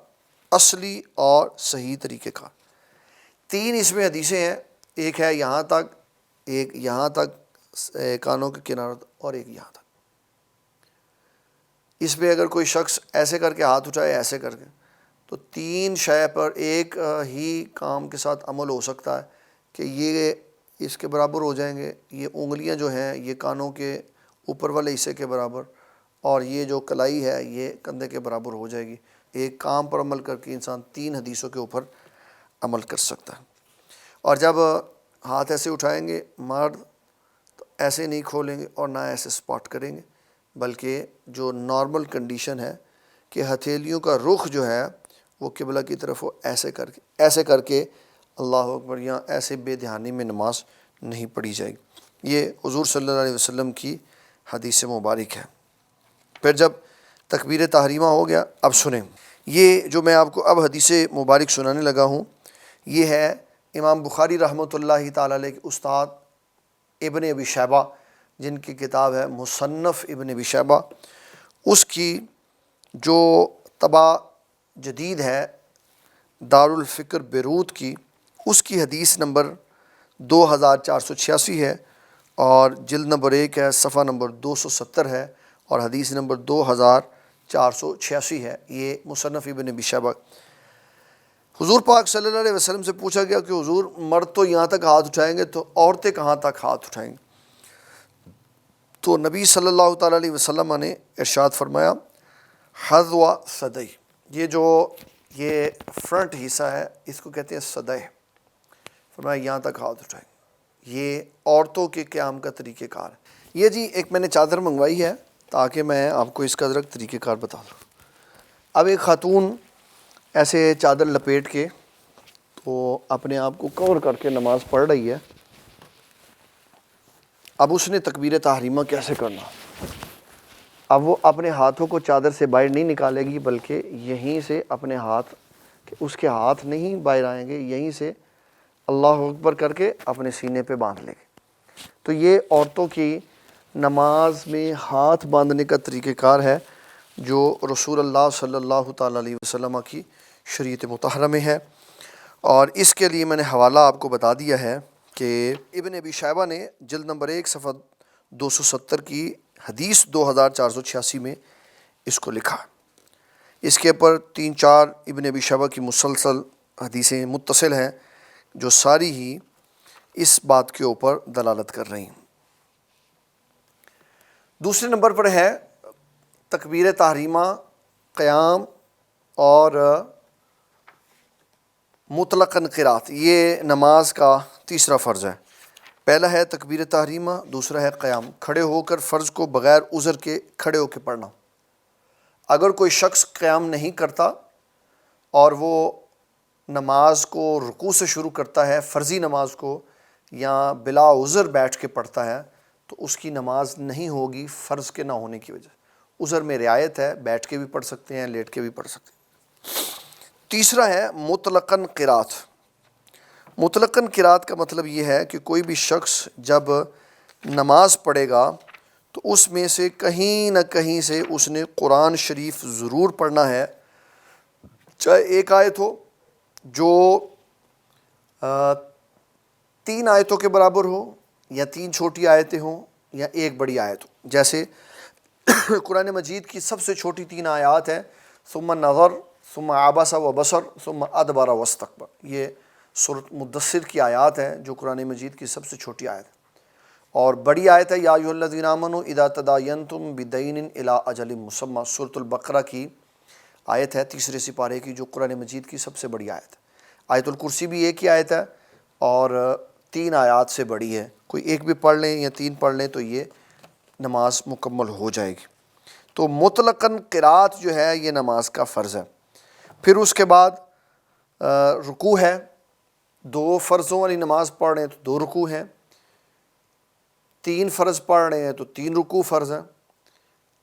اصلی اور صحیح طریقہ کار۔ 3 اس میں حدیثیں ہیں، ایک ہے یہاں تک، ایک یہاں تک کانوں کے کناروں تک، اور ایک یہاں تک۔ اس میں اگر کوئی شخص ایسے کر کے ہاتھ اٹھائے، ایسے کر کے، تو 3 شے پر ایک ہی کام کے ساتھ عمل ہو سکتا ہے کہ یہ اس کے برابر ہو جائیں گے، یہ انگلیاں جو ہیں یہ کانوں کے اوپر والے حصے کے برابر، اور یہ جو کلائی ہے یہ کندھے کے برابر ہو جائے گی۔ ایک کام پر عمل کر کے انسان 3 حدیثوں کے اوپر عمل کر سکتا ہے۔ اور جب ہاتھ ایسے اٹھائیں گے مرد، تو ایسے نہیں کھولیں گے اور نہ ایسے سپاٹ کریں گے، بلکہ جو نارمل کنڈیشن ہے کہ ہتھیلیوں کا رخ جو ہے وہ قبلہ کی طرف ہو، ایسے کر کے اللہ اکبر، یا ایسے بے دھیانی میں نماز نہیں پڑھی جائے گی۔ یہ حضور صلی اللہ علیہ وسلم کی حدیث مبارک ہے۔ پھر جب تکبیر تحریمہ ہو گیا، اب سنیں، یہ جو میں آپ کو اب حدیث مبارک سنانے لگا ہوں، یہ ہے امام بخاری رحمۃ اللہ تعالیٰ علیہ کے استاد ابن ابی شیبہ، جن کی کتاب ہے مصنف ابن ابی شیبہ، اس کی جو طبع جدید ہے دارالفکر بیروت کی، اس کی حدیث نمبر 2486 ہے، اور جلد نمبر 1 ہے، صفحہ نمبر 270 ہے، اور حدیث نمبر 2486 ہے۔ یہ مصنف ابن ابی شیبہ۔ حضور پاک صلی اللہ علیہ وسلم سے پوچھا گیا کہ حضور مرد تو یہاں تک ہاتھ اٹھائیں گے، تو عورتیں کہاں تک ہاتھ اٹھائیں گے؟ تو نبی صلی اللہ تعالیٰ علیہ وسلم نے ارشاد فرمایا حذو صدی، یہ فرنٹ حصہ ہے، اس کو کہتے ہیں صدی، فرمایا یہاں تک ہاتھ اٹھائیں گے۔ یہ عورتوں کے قیام کا طریقہ کار ہے۔ یہ جی ایک میں نے چادر منگوائی ہے تاکہ میں آپ کو اس کا ذرا طریقہ کار بتا دوں۔ اب ایک خاتون ایسے چادر لپیٹ کے تو اپنے آپ کو کور کر کے نماز پڑھ رہی ہے۔ اب اس نے تکبیر تحریمہ کیسے کرنا؟ اب وہ اپنے ہاتھوں کو چادر سے باہر نہیں نکالے گی، بلکہ یہیں سے اپنے ہاتھ، اس کے ہاتھ نہیں باہر آئیں گے، یہیں سے اللہ اکبر کر کے اپنے سینے پہ باندھ لے گے۔ تو یہ عورتوں کی نماز میں ہاتھ باندھنے کا طریقہ کار ہے جو رسول اللہ صلی اللہ تعالیٰ علیہ وسلم کی شریعت مطہرہ میں ہے، اور اس کے لیے میں نے حوالہ آپ کو بتا دیا ہے کہ ابن ابی شیبہ نے جلد نمبر 1 صفحہ 270 کی حدیث 2486 میں اس کو لکھا۔ اس کے اوپر 3-4 ابن ابی شیبہ کی مسلسل حدیثیں متصل ہیں جو ساری ہی اس بات کے اوپر دلالت کر رہی ہیں۔ دوسرے نمبر پر ہے تکبیر تحریمہ، قیام اور مطلقاً قرات۔ یہ نماز کا تیسرا فرض ہے۔ پہلا ہے تکبیر تحریمہ، دوسرا ہے قیام، کھڑے ہو کر فرض کو بغیر عذر کے کھڑے ہو کے پڑھنا۔ اگر کوئی شخص قیام نہیں کرتا اور وہ نماز کو رکوع سے شروع کرتا ہے، فرضی نماز کو، یا بلا عذر بیٹھ کے پڑھتا ہے، تو اس کی نماز نہیں ہوگی فرض کے نہ ہونے کی وجہ سے۔ عذر میں رعایت ہے، بیٹھ کے بھی پڑھ سکتے ہیں، لیٹ کے بھی پڑھ سکتے ہیں۔ تیسرا ہے مطلقاً قرات۔ مطلقاً قرات کا مطلب یہ ہے کہ کوئی بھی شخص جب نماز پڑھے گا تو اس میں سے کہیں نہ کہیں سے اس نے قرآن شریف ضرور پڑھنا ہے، چاہے ایک آیت ہو جو 3 آیتوں کے برابر ہو، یا 3 چھوٹی آیتیں ہوں، یا ایک بڑی آیت ہو۔ جیسے قرآن مجید کی سب سے چھوٹی 3 آیات ہیں، ثم نظر، ثم عبس و بصر، ثم ادبر واستکبر۔ یہ سورۃ مدثر کی آیات ہیں جو قرآن مجید کی سب سے چھوٹی آیت ہے، اور بڑی آیت ہے یا ایھا الذین آمنوا اذا تداینتم بدین الی اجل مسمی، سورۃ البقرہ کی آیت ہے، تیسرے سپارے کی، جو قرآن مجید کی سب سے بڑی آیت ہے۔ آیت الکرسی بھی ایک ہی آیت ہے اور 3 آیات سے بڑی ہے، کوئی ایک بھی پڑھ لیں یا 3 پڑھ لیں تو یہ نماز مکمل ہو جائے گی۔ تو مطلقاً قرات جو ہے یہ نماز کا فرض ہے۔ پھر اس کے بعد رکوع ہے، 2 فرضوں والی نماز پڑھ رہے ہیں تو 2 رکوع ہیں، 3 فرض پڑھ رہے ہیں تو 3 رکوع فرض ہیں،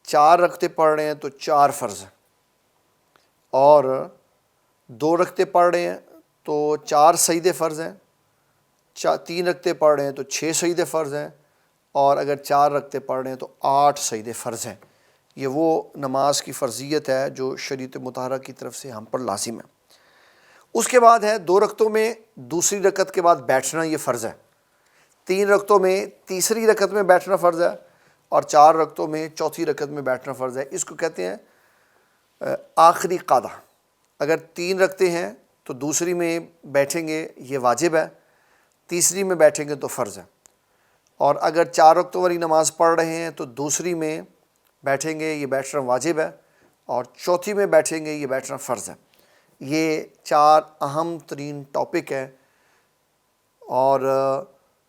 4 رکعتیں پڑھ رہے ہیں تو 4 فرض ہیں، اور 2 رکعتیں پڑھ رہے ہیں تو 4 سجدے فرض ہیں، 3 رکعتیں پڑھ رہے ہیں تو 6 سجدے فرض ہیں، اور اگر 4 رکعتیں پڑھ رہے ہیں تو 8 سجدے فرض ہیں۔ یہ وہ نماز کی فرضیت ہے جو شریعت مطہرہ کی طرف سے ہم پر لازم ہے۔ اس کے بعد ہے 2 رکعتوں میں دوسری رکعت کے بعد بیٹھنا، یہ فرض ہے۔ 3 رکعتوں میں تیسری رکعت میں بیٹھنا فرض ہے، اور 4 رکعتوں میں چوتھی رکعت میں بیٹھنا فرض ہے۔ اس کو کہتے ہیں آخری قعدہ۔ اگر 3 رکعتیں ہیں تو دوسری میں بیٹھیں گے، یہ واجب ہے، تیسری میں بیٹھیں گے تو فرض ہے، اور اگر 4 رکعتوں والی نماز پڑھ رہے ہیں تو دوسری میں بیٹھیں گے، یہ بیٹھنا واجب ہے، اور چوتھی میں بیٹھیں گے، یہ بیٹھنا فرض ہے۔ یہ 4 اہم ترین ٹاپک ہیں، اور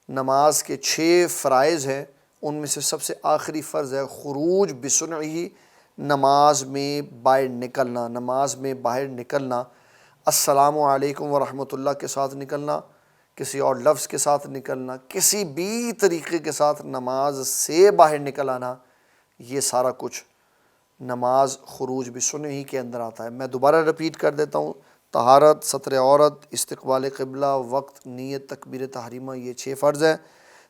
نماز کے 6 فرائض ہیں، ان میں سے سب سے آخری فرض ہے خروج بسنعہ، نماز میں باہر نکلنا۔ نماز میں باہر نکلنا، السلام علیکم ورحمۃ اللہ کے ساتھ نکلنا، کسی اور لفظ کے ساتھ نکلنا، کسی بھی طریقے کے ساتھ نماز سے باہر نکل آنا، یہ سارا کچھ نماز خروج بسنعہ کے اندر آتا ہے۔ میں دوبارہ رپیٹ کر دیتا ہوں، طہارت، ستر عورت، استقبال قبلہ، وقت، نیت، تکبیر تحریمہ، یہ 6 فرض ہیں۔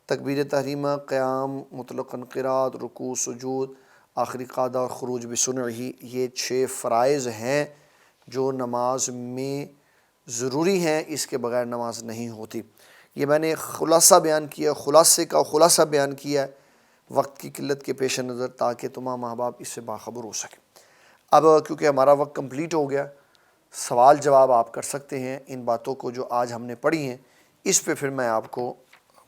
تکبیر تحریمہ، قیام، مطلقاً قرات، رکوع، سجود، آخری قعدہ اور خروج بسنعہ، یہ 6 فرائض ہیں جو نماز میں ضروری ہیں، اس کے بغیر نماز نہیں ہوتی۔ یہ میں نے خلاصہ بیان کیا، خلاصے کا خلاصہ بیان کیا ہے وقت کی قلت کے پیش نظر، تاکہ تمام احباب اس سے باخبر ہو سکیں۔ اب کیونکہ ہمارا وقت کمپلیٹ ہو گیا، سوال جواب آپ کر سکتے ہیں ان باتوں کو جو آج ہم نے پڑھی ہیں، اس پہ پھر میں آپ کو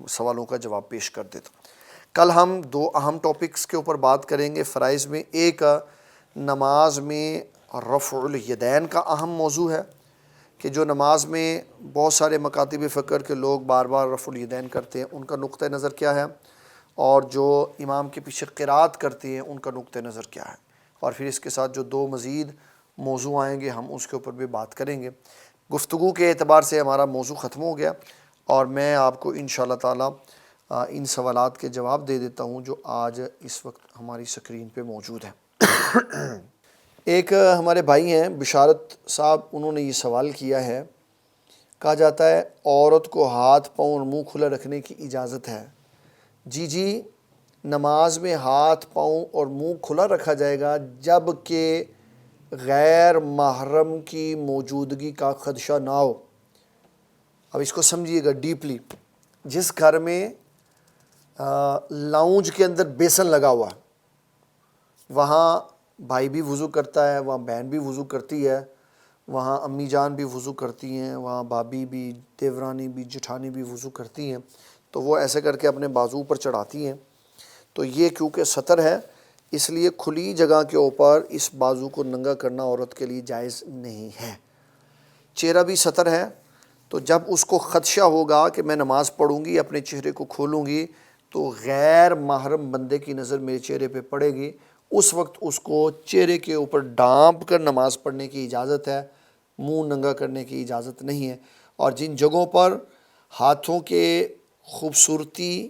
سوالوں کا جواب پیش کر دیتا ہوں۔ کل ہم 2 اہم ٹاپکس کے اوپر بات کریں گے فرائض میں۔ ایک نماز میں رفع الیدین کا اہم موضوع ہے، کہ جو نماز میں بہت سارے مکاتب فکر کے لوگ بار بار رفع الیدین کرتے ہیں، ان کا نقطہ نظر کیا ہے، اور جو امام کے پیچھے قرات کرتے ہیں ان کا نقطہ نظر کیا ہے، اور پھر اس کے ساتھ جو 2 مزید موضوع آئیں گے ہم اس کے اوپر بھی بات کریں گے۔ گفتگو کے اعتبار سے ہمارا موضوع ختم ہو گیا، اور میں آپ کو انشاءاللہ تعالی ان سوالات کے جواب دے دیتا ہوں جو آج اس وقت ہماری سکرین پہ موجود ہیں۔ ایک ہمارے بھائی ہیں بشارت صاحب، انہوں نے یہ سوال کیا ہے، کہا جاتا ہے عورت کو ہاتھ پاؤں اور منہ کھلا رکھنے کی اجازت ہے۔ جی، نماز میں ہاتھ پاؤں اور منہ کھلا رکھا جائے گا جب کہ غیر محرم کی موجودگی کا خدشہ نہ ہو۔ اب اس کو سمجھیے گا ڈیپلی۔ جس گھر میں لاؤنج کے اندر بیسن لگا ہوا ہے، وہاں بھائی بھی وضو کرتا ہے، وہاں بہن بھی وضو کرتی ہے، وہاں امی جان بھی وضو کرتی ہیں، وہاں بھابھی بھی، دیورانی بھی، جٹھانی بھی وضو کرتی ہیں، تو وہ ایسے کر کے اپنے بازو پر چڑھاتی ہیں۔ تو یہ کیونکہ سطر ہے، اس لیے کھلی جگہ کے اوپر اس بازو کو ننگا کرنا عورت کے لیے جائز نہیں ہے۔ چہرہ بھی سطر ہے، تو جب اس کو خدشہ ہوگا کہ میں نماز پڑھوں گی، اپنے چہرے کو کھولوں گی تو غیر محرم بندے کی نظر میرے چہرے پہ پڑے گی، اس وقت اس کو چہرے کے اوپر ڈانپ کر نماز پڑھنے کی اجازت ہے، منہ ننگا کرنے کی اجازت نہیں ہے۔ اور جن جگہوں پر ہاتھوں کے خوبصورتی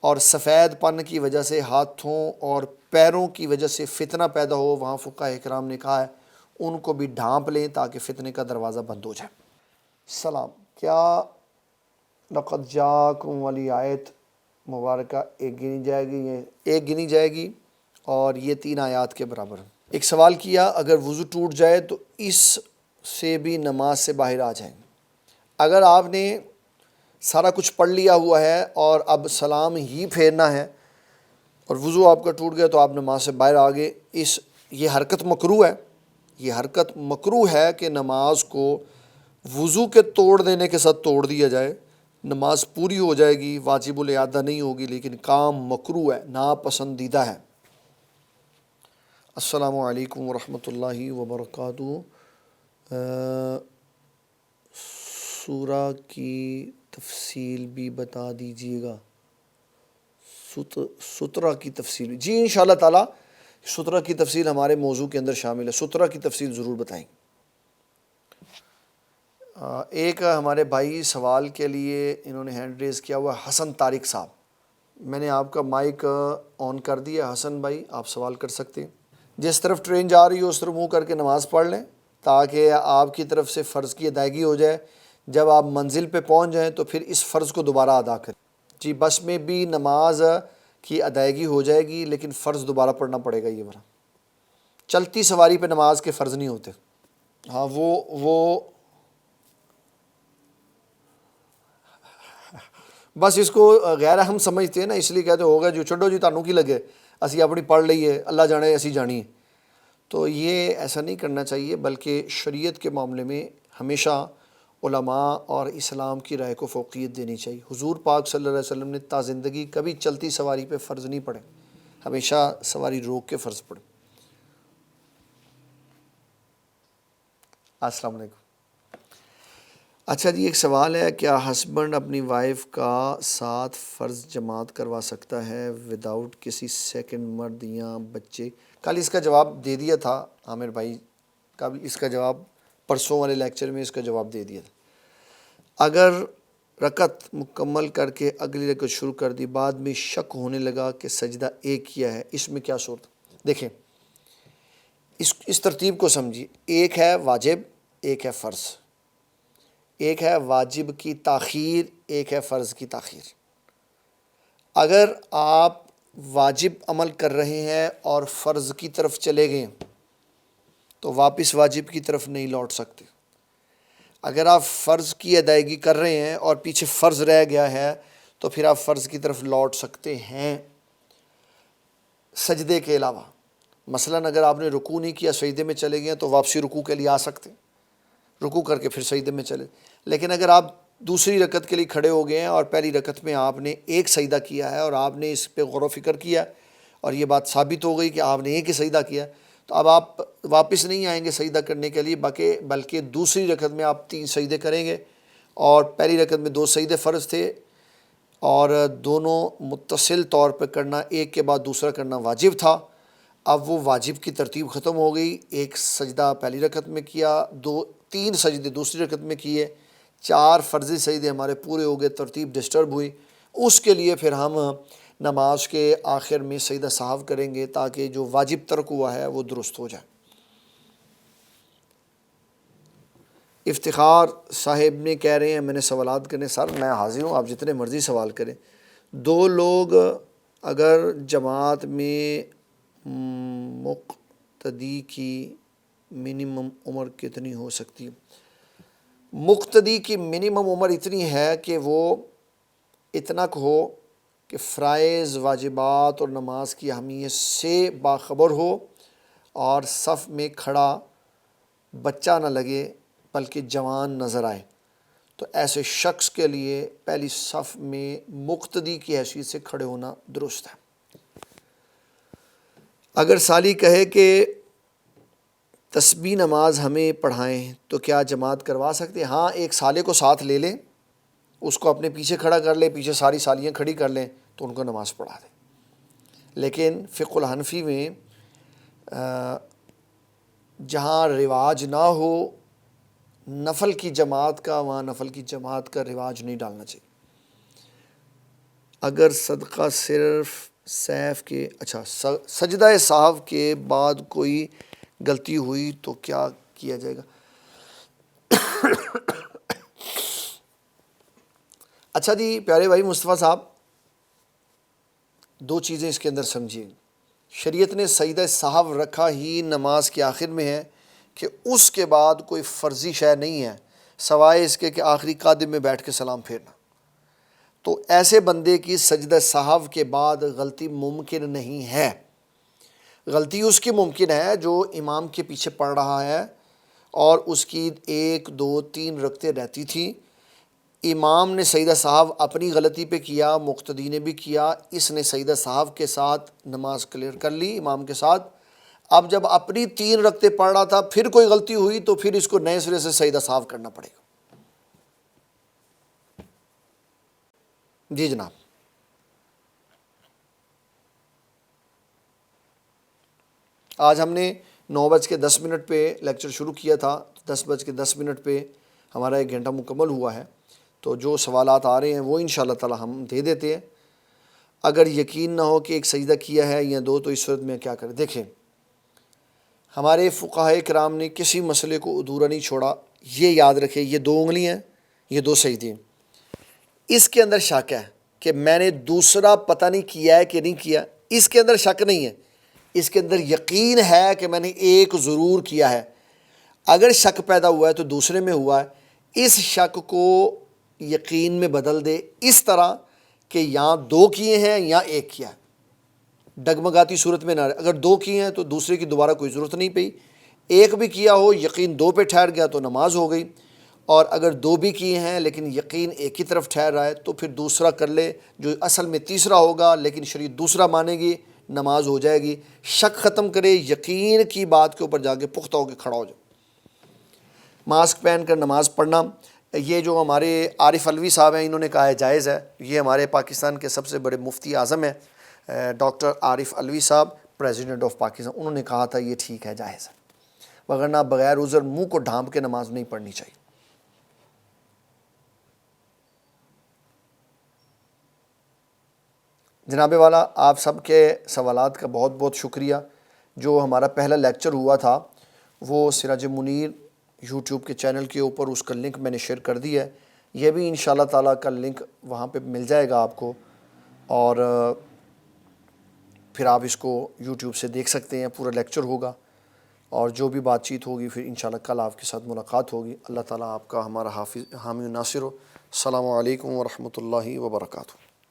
اور سفید پن کی وجہ سے ہاتھوں اور پیروں کی وجہ سے فتنہ پیدا ہو، وہاں فقہاء کرام نے کہا ہے ان کو بھی ڈھانپ لیں تاکہ فتنے کا دروازہ بند ہو جائے۔ سلام، کیا لقد جاءکم والی آیت مبارکہ ایک گنی جائے گی؟ یہ ایک گنی جائے گی اور یہ 3 آیات کے برابر ہے۔ ایک سوال کیا، اگر وضو ٹوٹ جائے تو اس سے بھی نماز سے باہر آ جائیں؟ اگر آپ نے سارا کچھ پڑھ لیا ہوا ہے اور اب سلام ہی پھیرنا ہے اور وضو آپ کا ٹوٹ گیا تو آپ نماز سے باہر آ گئے، یہ حرکت مکروہ ہے۔ یہ حرکت مکروہ ہے کہ نماز کو وضو کے توڑ دینے کے ساتھ توڑ دیا جائے، نماز پوری ہو جائے گی، واجب الاعادہ نہیں ہوگی، لیکن کام مکروہ ہے، ناپسندیدہ ہے۔ السلام علیکم ورحمۃ اللہ وبرکاتہ۔ سورہ کی تفصیل بھی بتا دیجیے گا۔ سترہ کی تفصیل، جی انشاءاللہ تعالی سترہ کی تفصیل ہمارے موضوع کے اندر شامل ہے، سترہ کی تفصیل ضرور بتائیں۔ ایک ہمارے بھائی سوال کے لیے انہوں نے ہینڈ ریز کیا ہوا، حسن طارق صاحب، میں نے آپ کا مائک آن کر دیا۔ حسن بھائی آپ سوال کر سکتے ہیں، جس طرف ٹرین جا رہی ہو اس طرف منہ کر کے نماز پڑھ لیں تاکہ آپ کی طرف سے فرض کی ادائیگی ہو جائے، جب آپ منزل پہ پہنچ جائیں تو پھر اس فرض کو دوبارہ ادا کریں۔ جی بس میں بھی نماز کی ادائیگی ہو جائے گی، لیکن فرض دوبارہ پڑھنا پڑے گا۔ یہ والا چلتی سواری پہ نماز کے فرض نہیں ہوتے۔ ہاں وہ بس اس کو غیر اہم سمجھتے ہیں نا، اس لیے کہتے ہوگا جو چھڈو جی تانوں کی لگے، اسی اپنی پڑھ لئیے، اللہ جانے اسی جانی۔ تو یہ ایسا نہیں کرنا چاہیے، بلکہ شریعت کے معاملے میں ہمیشہ علماء اور اسلام کی رائے کو فوقیت دینی چاہیے۔ حضور پاک صلی اللہ علیہ وسلم نے تا زندگی کبھی چلتی سواری پہ فرض نہیں پڑھے، ہمیشہ سواری روک کے فرض پڑھے۔ السلام علیکم۔ اچھا جی، ایک سوال ہے، کیا ہسبینڈ اپنی وائف کا ساتھ فرض جماعت کروا سکتا ہے وداؤٹ کسی سیکنڈ مرد یا بچے؟ کل اس کا جواب دے دیا تھا عامر بھائی، کل اس کا جواب پرسوں والے لیکچر میں اس کا جواب دے دیا تھا۔ اگر رکعت مکمل کر کے اگلی رکعت شروع کر دی، بعد میں شک ہونے لگا کہ سجدہ ایک کیا ہے، اس میں کیا صورت؟ دیکھیں اس ترتیب کو سمجھیے، ایک ہے واجب، ایک ہے فرض، ایک ہے واجب کی تاخیر، ایک ہے فرض کی تاخیر۔ اگر آپ واجب عمل کر رہے ہیں اور فرض کی طرف چلے گئے تو واپس واجب کی طرف نہیں لوٹ سکتے۔ اگر آپ فرض کی ادائیگی کر رہے ہیں اور پیچھے فرض رہ گیا ہے تو پھر آپ فرض کی طرف لوٹ سکتے ہیں سجدے کے علاوہ۔ مثلاً اگر آپ نے رکوع نہیں کیا، سجدے میں چلے گئے تو واپسی رکوع کے لیے آ سکتے، رکوع کر کے پھر سجدے میں چلے۔ لیکن اگر آپ دوسری رکعت کے لیے کھڑے ہو گئے ہیں اور پہلی رکعت میں آپ نے ایک سجدہ کیا ہے اور آپ نے اس پہ غور و فکر کیا اور یہ بات ثابت ہو گئی کہ آپ نے ایک ہی سجدہ کیا، تو اب آپ واپس نہیں آئیں گے سجدہ کرنے کے لیے، بلکہ دوسری رکعت میں آپ 3 سجدے کریں گے، اور پہلی رکعت میں 2 سجدے فرض تھے اور دونوں متصل طور پہ کرنا، ایک کے بعد دوسرا کرنا واجب تھا۔ اب وہ واجب کی ترتیب ختم ہو گئی، ایک سجدہ پہلی رکعت میں کیا، 3 سجدے دوسری رکعت میں کیے، 4 فرضی سجدے ہمارے پورے ہو گئے، ترتیب ڈسٹرب ہوئی۔ اس کے لیے پھر ہم نماز کے آخر میں سجدہ سہو کریں گے تاکہ جو واجب ترک ہوا ہے وہ درست ہو جائے۔ افتخار صاحب نے کہہ رہے ہیں میں نے سوالات کرنے، سر میں حاضر ہوں، آپ جتنے مرضی سوال کریں۔ 2 لوگ اگر جماعت میں مقتدی کی منیمم عمر کتنی ہو سکتی ہے؟ مقتدی کی منیمم عمر اتنی ہے کہ وہ اتنا ہو کہ فرائض، واجبات اور نماز کی اہمیت سے باخبر ہو اور صف میں کھڑا بچہ نہ لگے بلکہ جوان نظر آئے، تو ایسے شخص کے لیے پہلی صف میں مقتدی کی حیثیت سے کھڑے ہونا درست ہے۔ اگر سالی کہے کہ تسبیح نماز ہمیں پڑھائیں تو کیا جماعت کروا سکتے ہیں؟ ہاں، ایک سالے کو ساتھ لے لیں، اس کو اپنے پیچھے کھڑا کر لیں، پیچھے ساری سالیاں کھڑی کر لیں تو ان کو نماز پڑھا دیں۔ لیکن فقہ الحنفی میں جہاں رواج نہ ہو نفل کی جماعت کا، وہاں نفل کی جماعت کا رواج نہیں ڈالنا چاہیے۔ اگر صدقہ صرف سجدہ سہو کے بعد کوئی غلطی ہوئی تو کیا کیا جائے گا؟ اچھا جی پیارے بھائی مصطفیٰ صاحب، 2 چیزیں اس کے اندر سمجھیے۔ شریعت نے سجدہ سہو رکھا ہی نماز کے آخر میں ہے کہ اس کے بعد کوئی فرضی شے نہیں ہے سوائے اس کے کہ آخری قادم میں بیٹھ کے سلام پھیرنا۔ تو ایسے بندے کی سجدہ سہو کے بعد غلطی ممکن نہیں ہے۔ غلطی اس کی ممکن ہے جو امام کے پیچھے پڑھ رہا ہے اور اس کی 1 2 3 رکعتیں رہتی تھیں، امام نے سیدہ صاحب اپنی غلطی پہ کیا، مقتدی نے بھی کیا، اس نے سیدہ صاحب کے ساتھ نماز کلیئر کر لی امام کے ساتھ۔ اب جب اپنی 3 رکعتیں پڑھ رہا تھا پھر کوئی غلطی ہوئی تو پھر اس کو نئے سرے سے سیدہ صاحب کرنا پڑے گا۔ جی جناب، آج ہم نے 9:10 پہ لیکچر شروع کیا تھا، 10:10 پہ ہمارا 1 گھنٹہ مکمل ہوا ہے، تو جو سوالات آ رہے ہیں وہ انشاءاللہ تعالی ہم دے دیتے ہیں۔ اگر یقین نہ ہو کہ ایک سجدہ کیا ہے یا 2 تو اس صورت میں کیا کریں؟ دیکھیں، ہمارے فقہائے کرام نے کسی مسئلے کو ادھورا نہیں چھوڑا۔ یہ یاد رکھے، یہ 2 انگلیاں ہیں، یہ 2 سجدے ہیں، اس کے اندر شک ہے کہ میں نے دوسرا پتہ نہیں کیا ہے کہ نہیں کیا، اس کے اندر شک نہیں ہے، اس کے اندر یقین ہے کہ میں نے ایک ضرور کیا ہے۔ اگر شک پیدا ہوا ہے تو دوسرے میں ہوا ہے، اس شک کو یقین میں بدل دے اس طرح کہ یہاں 2 کیے ہیں یا 1 کیا ہے، ڈگمگاتی صورت میں نہ رہے۔ اگر 2 کیے ہیں تو دوسرے کی دوبارہ کوئی ضرورت نہیں پئی، 1 بھی کیا ہو یقین 2 پہ ٹھہر گیا تو نماز ہو گئی، اور اگر 2 بھی کیے ہیں لیکن یقین ایک ہی طرف ٹھہر رہا ہے تو پھر دوسرا کر لے جو اصل میں تیسرا ہوگا، لیکن شریعت دوسرا مانے گی، نماز ہو جائے گی۔ شک ختم کرے، یقین کی بات کے اوپر جا کے پختہ ہو کے کھڑا ہو جائے۔ ماسک پہن کر نماز پڑھنا، یہ جو ہمارے عارف علوی صاحب ہیں انہوں نے کہا ہے جائز ہے۔ یہ ہمارے پاکستان کے سب سے بڑے مفتی اعظم ہیں ڈاکٹر عارف علوی صاحب، پریزیڈنٹ آف پاکستان، انہوں نے کہا تھا یہ ٹھیک ہے، جائز ہے، وگرنہ بغیر عذر منہ کو ڈھانپ کے نماز نہیں پڑھنی چاہیے۔ جناب والا، آپ سب کے سوالات کا بہت بہت شکریہ۔ جو ہمارا پہلا لیکچر ہوا تھا وہ سراج منیر یوٹیوب کے چینل کے اوپر، اس کا لنک میں نے شیئر کر دیا ہے، یہ بھی انشاءاللہ تعالیٰ کا لنک وہاں پہ مل جائے گا آپ کو، اور پھر آپ اس کو یوٹیوب سے دیکھ سکتے ہیں، پورا لیکچر ہوگا، اور جو بھی بات چیت ہوگی پھر انشاءاللہ کل آپ کے ساتھ ملاقات ہوگی۔ اللہ تعالیٰ آپ کا ہمارا حافظ حامی و ناصر ہو۔ السلام علیکم ورحمۃ اللہ وبرکاتہ۔